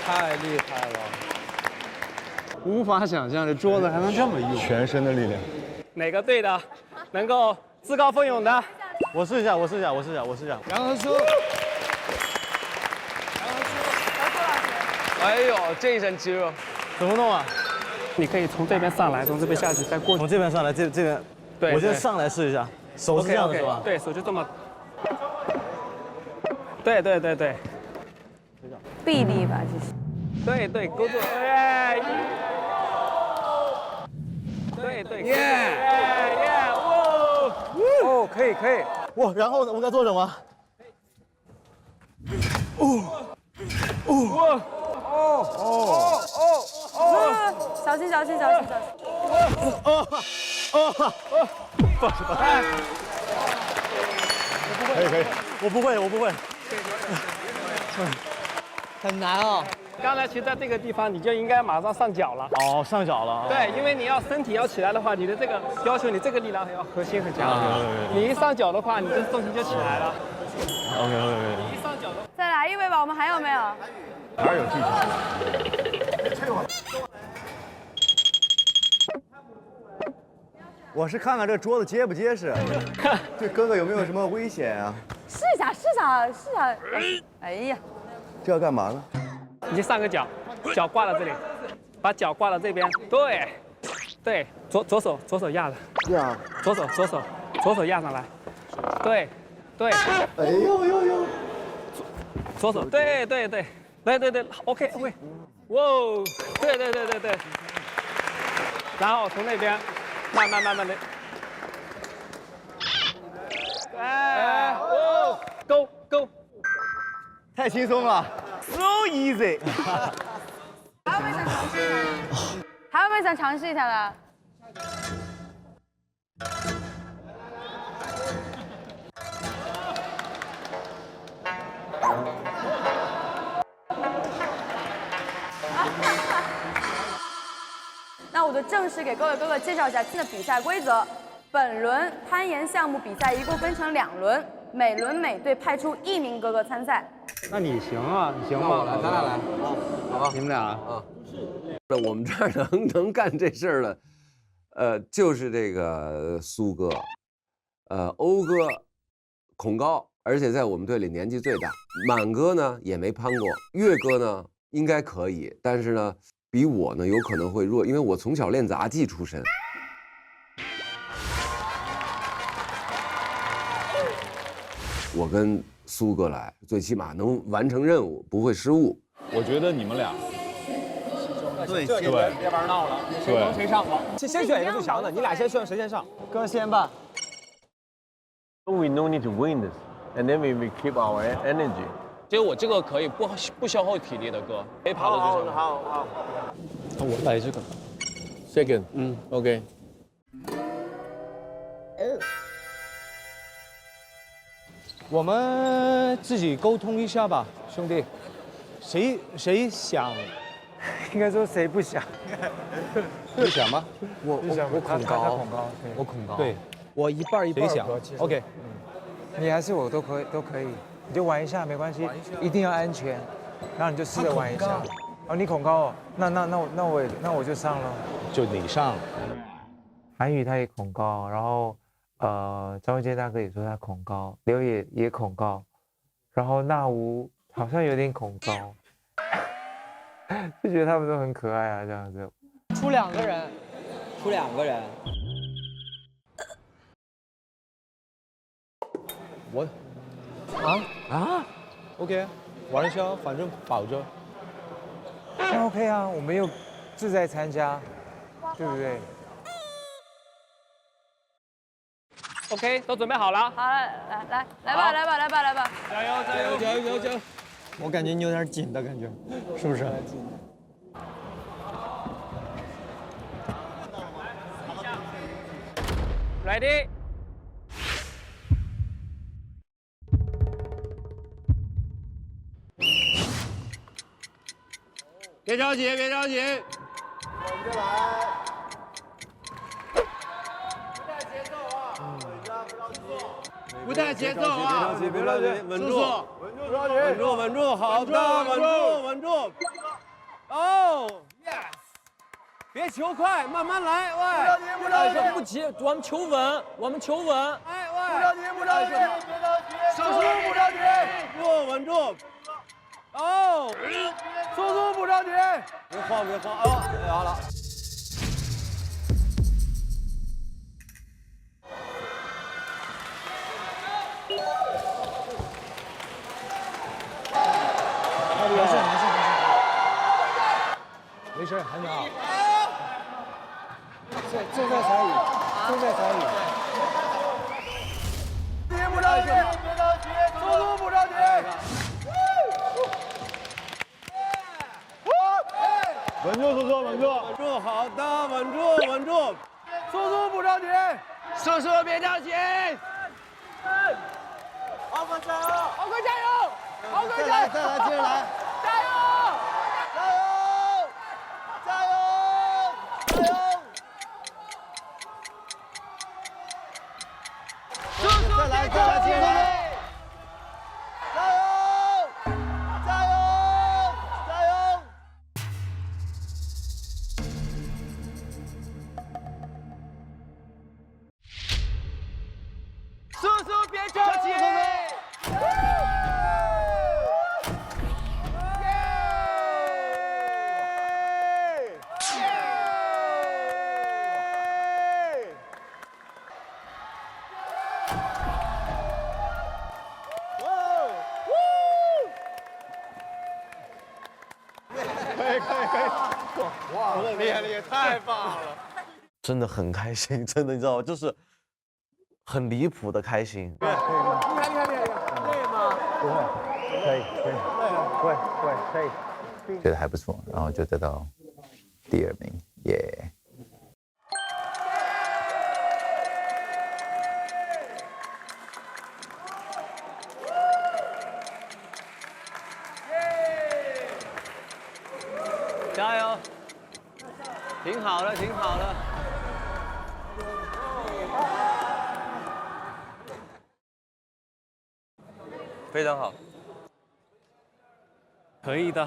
太厉害了！无法想象这桌子还能这么硬，全身的力量。哪个队的能够自告奋勇的？我试一下。杨和苏。哎呦，这一身肌肉，怎么弄啊？你可以从这边上来，从这边下去，再过去。从这边上来，这边。对。我先上来试一下，手是这样的是吧？对，手就这么。对。臂力吧，这是。对，勾住。哎。对。耶！哦，可以。哇，然后呢？我该做什么？小心！可以，我不会。很难哦。刚才其实在这个地方，你就应该马上上脚了。哦，上脚了。对，因为你要身体要起来的话，你的这个要求你这个力量还要核心很强。你一上脚的话，你的重心就起来了。OK。一上脚的。再来一位吧，我们还有没有？哪有技巧？我是看看这桌子结不结实，对哥哥有没有什么危险啊？试一下。哎呀，这要干嘛呢？你上个脚挂到这里，把脚挂到这边。对，左手压着。这样。左手压上来。对。哎呦。左手。对。OK。哇，对。然后从那边慢慢的。哎，Go。太轻松了 ，so easy。还有没有想尝试一下？还有没有想尝试一下的？那我就正式给各位哥哥介绍一下新的比赛规则。本轮攀岩项目比赛一共分成2轮，每轮每队派出1名哥哥参赛。那你行啊，你行吗？来，咱俩来，好，你们俩啊。我们这儿能干这事儿的，就是这个苏哥，欧哥，孔高，而且在我们队里年纪最大。满哥呢也没攀过，岳哥呢应该可以，但是呢比我呢有可能会弱，因为我从小练杂技出身。我跟苏哥来，最起码能完成任务，不会失误。我觉得你们俩，对，别玩闹了，谁能谁上吧。先选一个最强的，你俩先选谁先上？哥先吧。We no need to win this, and then we keep our energy. 其实我这个可以不消耗体力的歌，可以爬到最上。好。我来这个 ，second，OK。我们自己沟通一下吧，兄弟。谁想？应该说谁不想？你想吗？我恐高，我恐高。对，我一半一半。谁想 ？OK。你还是我都可以，你就玩一下没关系，一定要安全。然后你就试着玩一下。哦，你恐高哦，那我就上了。就你上。韩宇他也恐高，然后张卫健大哥也说他恐高，刘也恐高，然后那吾好像有点恐高，就觉得他们都很可爱啊，这样子。出2个人，出2个人。我，OK， 玩一下，反正保着。那 OK 啊，我们又志在参加，对不对？ OK， 都准备好了。好了，来吧！加油！我感觉你有点紧的感觉，是不是？ Ready。 别着急，稳着来。不带节奏啊！别着急，稳住，好的，稳住。哦 ，yes， 别求快，慢慢来，喂，不着急，不急，我们求稳，哎喂，不着急，速速不着急，稳住，哦，速速不着急，别慌，哦，好了。 没事，很好。正在参与。不着急，速速不着急。稳住，好的，稳住，速速不着急，速别着急。豪哥加油！再来，接着来。 再来，接着来！加油！速速别着急！哇，厉害，太棒了！真的很开心，真的你知道吗？就是很离谱的开心。厉害，累吗？不会，可以，可以。觉得还不错，然后就得到第2名，耶！加油！挺好的。非常好，可以的。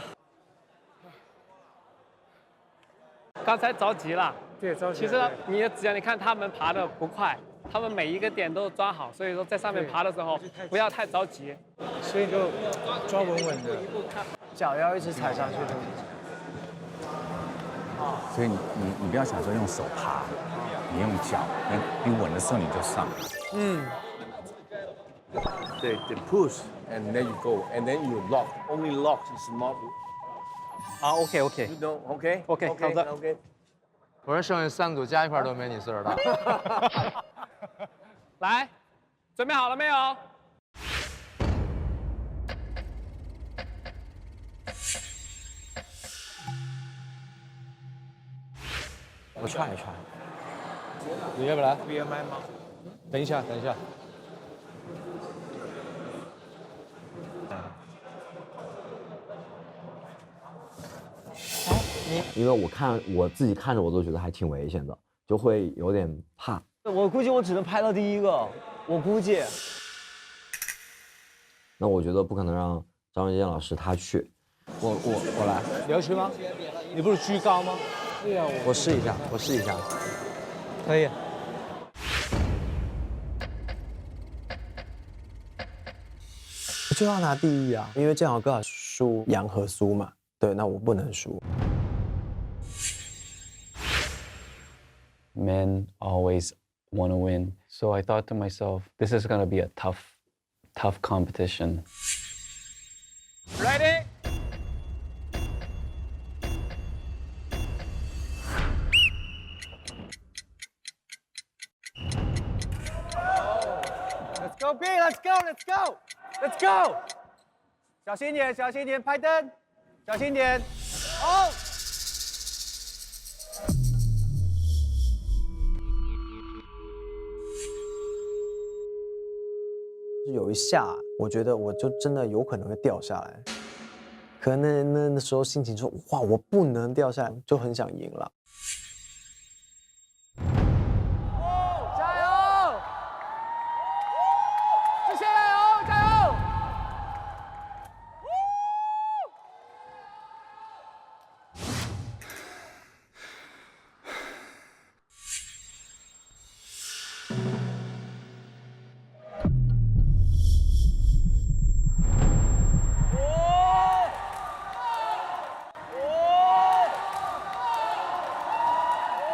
刚才着急了，对，着急。其实你只要你看他们爬的不快，他们每一个点都抓好，所以说在上面爬的时候不要太着急，所以就抓稳的，脚要一直踩上去的。所以你不要想说用手爬，你用脚，你稳的时候你就上。They push and then you go and then you lock. Only lock is not. 啊 ，OK。 You know, OK. 好的。 OK. 我说剩下3组加一块都没你岁数大。来，准备好了没有？我踹。你要不来？ BMI 吗？等一下。因为我自己看着我都觉得还挺危险的，就会有点怕。我估计我只能拍到第1个，我估计。那我觉得不可能让张卫健老师他去，我来，你要去吗？你不是居高吗？对呀，我试一下，我试一下，可以。我就要拿第一啊，因为建豪哥输杨和苏嘛，对，那我不能输。Men always want to win, so I thought to myself, this is going to be a tough competition. Ready? Let's go, B. Let's go. Let's go. Let's go. 小心点，小心点，拍灯，小心点。好。有一下，我觉得我就真的有可能会掉下来，可能那时候心情说，哇，我不能掉下来，就很想赢了。加油！谢谢，加油，加油！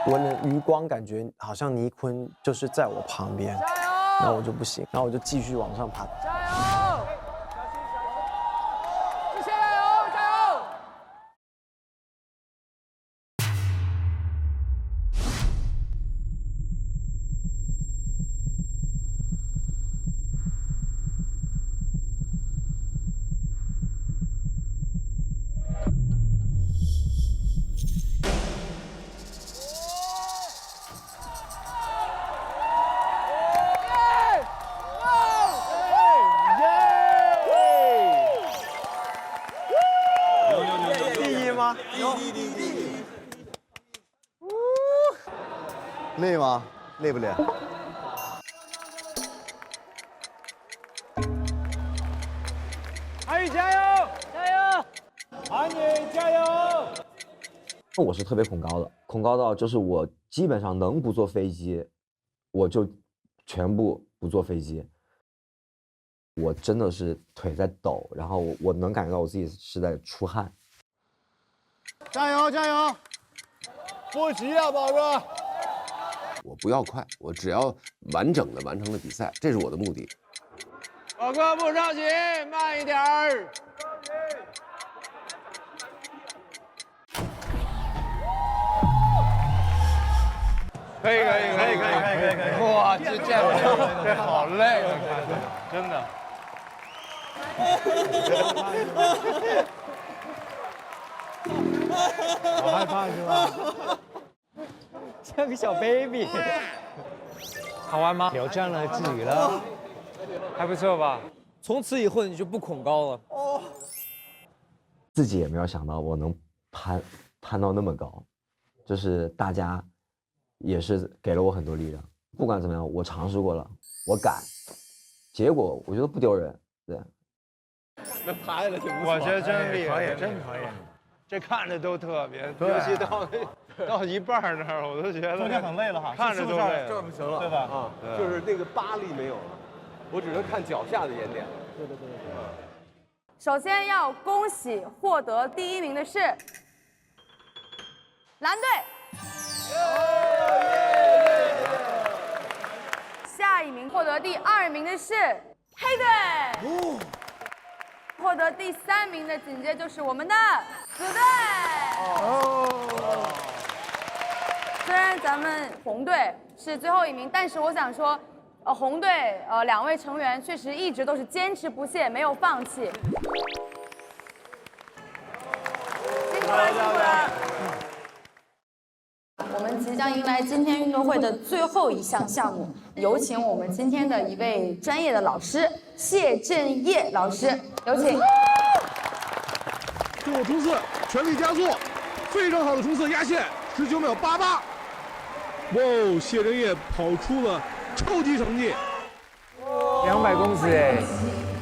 我的余光感觉好像倪坤就是在我旁边，然后我就不行，然后我就继续往上爬。加油！谢谢，加油，加油！累吗？累不累？韩宇加油！加油！韩宇加油！我是特别恐高的，恐高到就是我基本上能不坐飞机，我就全部不坐飞机。我真的是腿在抖，然后我能感觉到我自己是在出汗。加油加油！不急啊，宝哥。我不要快，我只要完整的完成了比赛，这是我的目的。宝哥不着急，慢一点儿。可以。哇，这好累啊，真的。好害怕是吧？像个小 baby。好玩吗？挑战了自己了，还不错吧？从此以后你就不恐高了。自己也没有想到我能攀到那么高，就是大家也是给了我很多力量。不管怎么样，我尝试过了，我敢。结果我觉得不丢人，对。那爬下来挺不错。我觉得真厉害，真可以。这看着都特别，尤其到一半那儿，我都觉得中间很累了哈，看着都累，这不行了，对吧？啊，就是那个巴力没有了，我只能看脚下的岩点。对。首先要恭喜获得第1名的是蓝队，下一名获得第2名的是黑队，获得第3名的紧接就是我们的紫队。虽然咱们红队是最后1名，但是我想说，红队2位成员确实一直都是坚持不懈，没有放弃。辛苦了。我们即将迎来今天运动会的最后一项项目，有请我们今天的一位专业的老师谢振业老师，有请。最后冲刺，全力加速，非常好的冲刺压线，19秒88。哇，谢振业跑出了超级成绩，200公尺哎。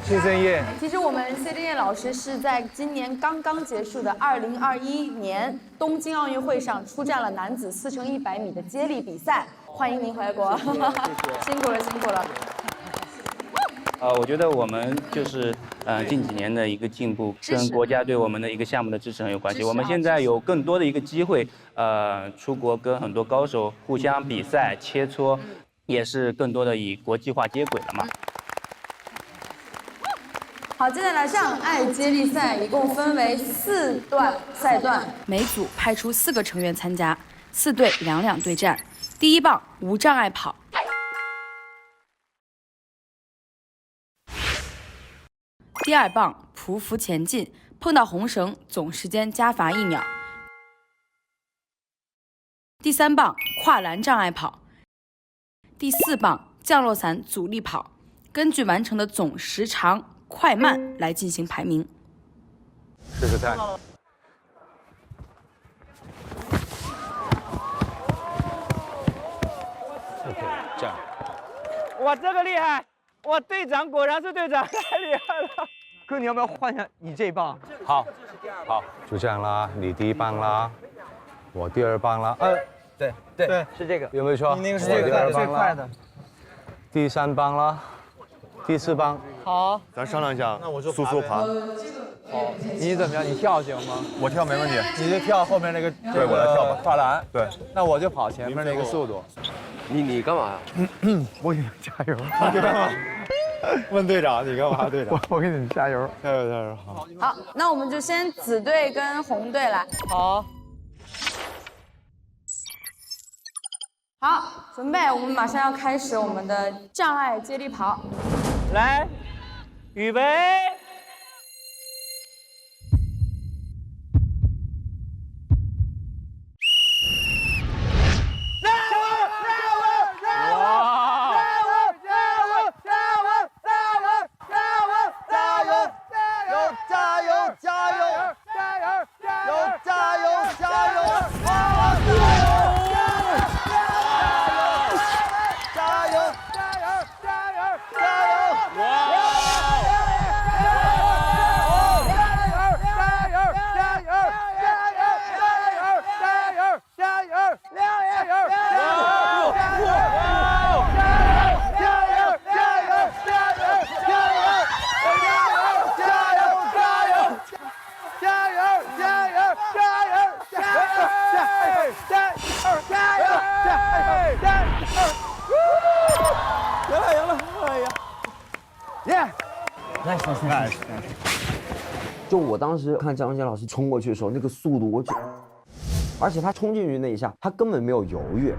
谢正业。其实我们谢震业老师是在今年刚刚结束的2021年东京奥运会上出战了男子4乘100米的接力比赛。欢迎您回国，辛苦了，辛苦了。我觉得我们就是近几年的一个进步，跟国家对我们的一个项目的支持很有关系。我们现在有更多的一个机会，出国跟很多高手互相比赛切磋，也是更多的以国际化接轨了嘛。好，接下来障碍接力赛一共分为4段赛段，每组派出4个成员参加，4队2-2对战。第1棒无障碍跑。第2棒匍匐前进，碰到红绳总时间加罚1秒。第3棒跨栏障碍跑。第4棒降落伞阻力跑，根据完成的总时长快慢来进行排名。试试看。OK， 这样。哇，这个厉害！哇，队长果然是队长，太厉害了。哥，你要不要换一下你这一棒？好，好，就这样啦。你第1棒啦，我第2棒啦。对，是这个。有没有错？你那个是我第2最棒啦快的。第3棒啦，第4棒。好，咱商量一下，那我就速速爬。好，你怎么样？你跳行吗？我跳没问题。你就跳后面那个，对，我来跳吧。跨栏。对，那我就跑前面那个速度。你干嘛呀？我给你们加油。你干嘛？问队长，你干嘛？队长，我给你们加油，加油，加油！好。好，那我们就先紫队跟红队来。好。好，准备，我们马上要开始我们的障碍接力跑。来，预备。nice。就我当时看张文杰老师冲过去的时候，那个速度，而且他冲进去那一下，他根本没有犹豫，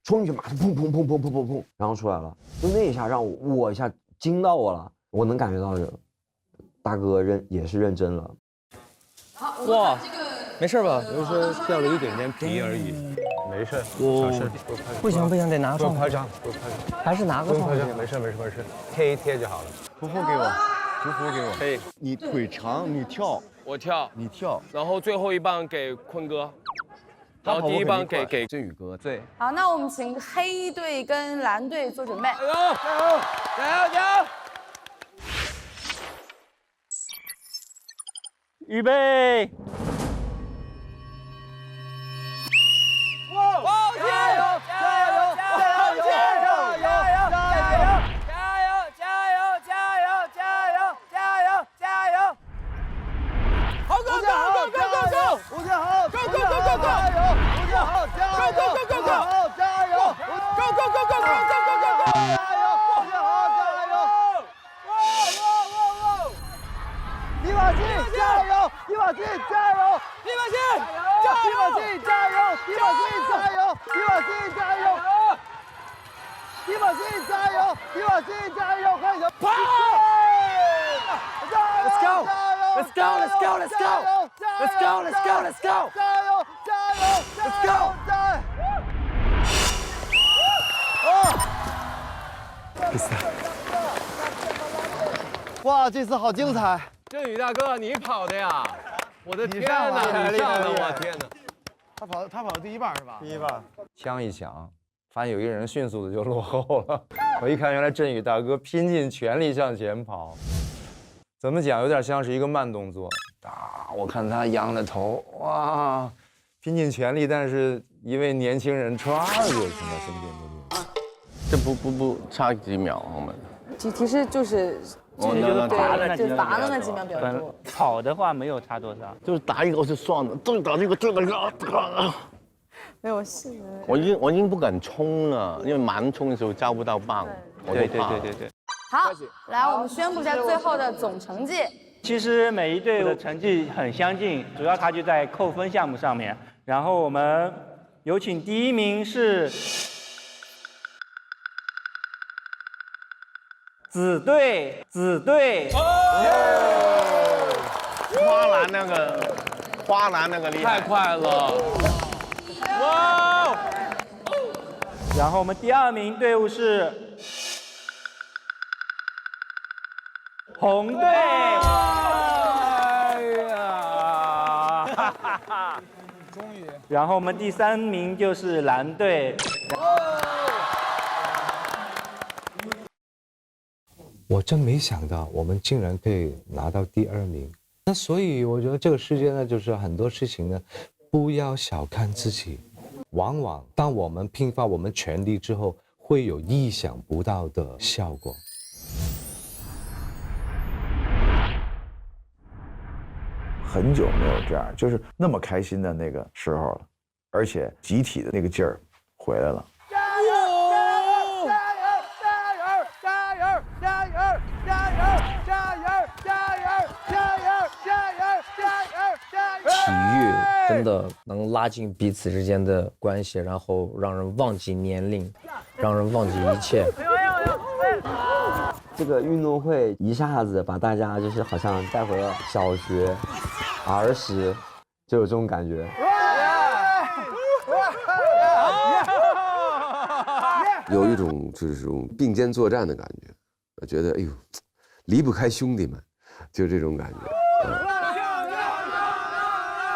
冲进去马上砰砰砰砰砰砰砰，然后出来了。就那一下让我一下惊到我了，我能感觉到大哥也是认真了。哇，没事吧？就是掉了一点点皮而已，没事，小事。不行，得拿上。不拍张，不拍张，还是拿个上。没事，贴一贴就好了。匍匐给我，匍匐给我。可以。你腿长，你跳。我跳。你跳。然后最后1棒给坤哥，然后第1棒给振宇哥。对。好，那我们请黑队跟蓝队做准备。加油！加油！加油！预备。哇，这次好精彩！振宇大哥，你跑的呀？我的天哪！你上的，我天哪！他跑第1棒是吧？第1棒。枪一响，发现有一个人迅速的就落后了。我一看，原来振宇大哥拼尽全力向前跑，怎么讲，有点像是一个慢动作。我看他仰着头，哇，拼尽全力，但是一位年轻人歘就从他身边就溜。这不差几秒，我们其实就是对，就罚了那几秒比较多。跑的话没有差多少，就是打一个就算了，这打这个没有是。我已经不敢冲了，因为盲冲的时候抓不到棒，对。好，来我们宣布一下最后的总成绩。其实每一队的成绩很相近，主要差距在扣分项目上面。然后我们有请第一名是紫队。花篮那个厉害，太快了！哇！然后我们第2名队伍是红队。哎呀！终于。然后我们第3名就是蓝队。我真没想到我们竟然可以拿到第2名。那所以我觉得这个世界呢，就是很多事情呢，不要小看自己。往往当我们拼发我们全力之后，会有意想不到的效果。很久没有这样，就是那么开心的那个时候了，而且集体的那个劲儿回来了。体育真的能拉近彼此之间的关系，然后让人忘记年龄，让人忘记一切。这个运动会一下子把大家就是好像带回了小学、儿时，就有这种感觉。有一种就是这种并肩作战的感觉，我觉得哎呦，离不开兄弟们，就这种感觉。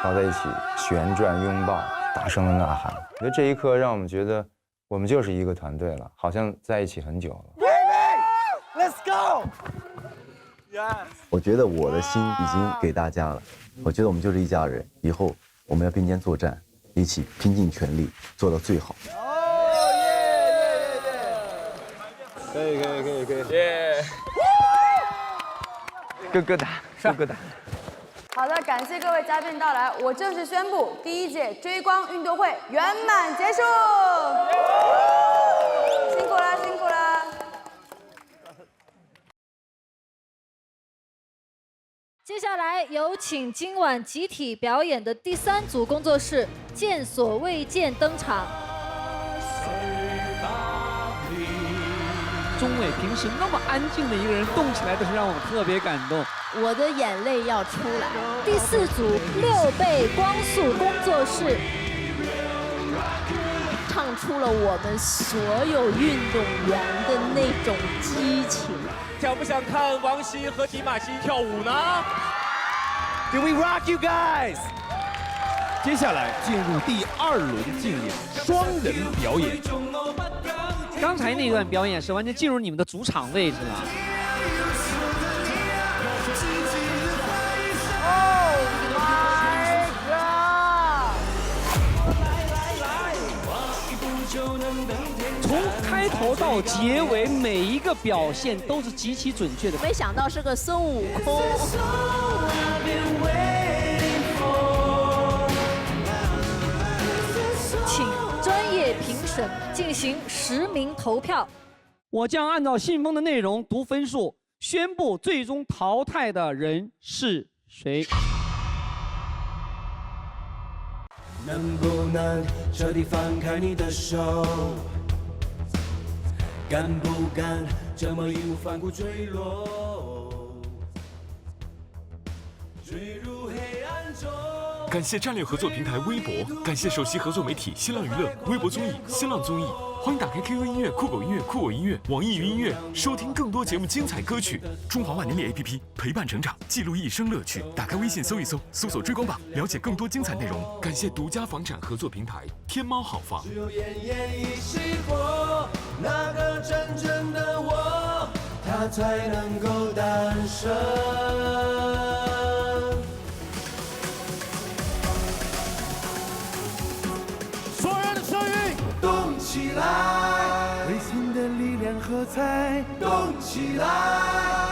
抱在一起旋转拥抱，大声的呐喊。我觉得这一刻让我们觉得我们就是一个团队了，好像在一起很久了。Let's go！ 我觉得我的心已经给大家了，我觉得我们就是一家人，以后我们要并肩作战，一起拼尽全力做到最好。可以，耶！咯咯哒，咯咯哒。好的，感谢各位嘉宾到来，我正式宣布第1届追光运动会圆满结束。辛苦了，辛苦了。接下来有请今晚集体表演的第3组工作室见所未见登场。钟伟平时那么安静的一个人，动起来都是让我特别感动。我的眼泪要出来。第4组6倍光速工作室，唱出了我们所有运动员的那种激情。想不想看王希和迪玛希跳舞呢 ？Do we rock you guys？ 接下来进入第2轮竞演，双人表演。刚才那段表演是完全进入你们的主场位置了。从开头到结尾，每一个表现都是极其准确的。没想到是个孙悟空。请专业评审进行实名投票。我将按照信封的内容读分数，宣布最终淘汰的人是谁。能不能彻底放开你的手？敢不敢这么义无反顾坠落？坠入黑暗中。感谢战略合作平台微博，感谢首席合作媒体新浪娱乐、微博综艺、新浪综艺。欢迎打开 QQ 音乐、酷狗音乐、酷我音乐、网易云音乐，收听更多节目精彩歌曲。中华万年历 APP 陪伴成长，记录一生乐趣。打开微信搜一搜，搜索追光榜，了解更多精彩内容。感谢独家房产合作平台天猫好房。只有奄奄一息过，那个真正的。它才能够诞生。所有人的声音动起来，内心的力量喝彩，动起来，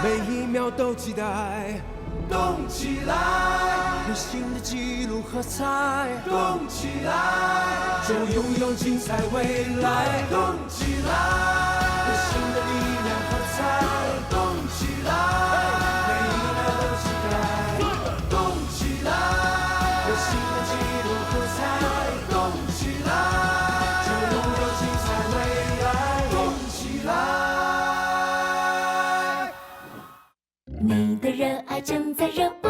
每一秒都期待，动起来，有新的纪录喝彩，动起来，就拥有精彩未来，动起来，有新的力量喝彩，动起来，每一秒都期待，动起来，有新的纪录喝彩，动起来，就拥有精彩未来，动起来。你的热爱正在热播。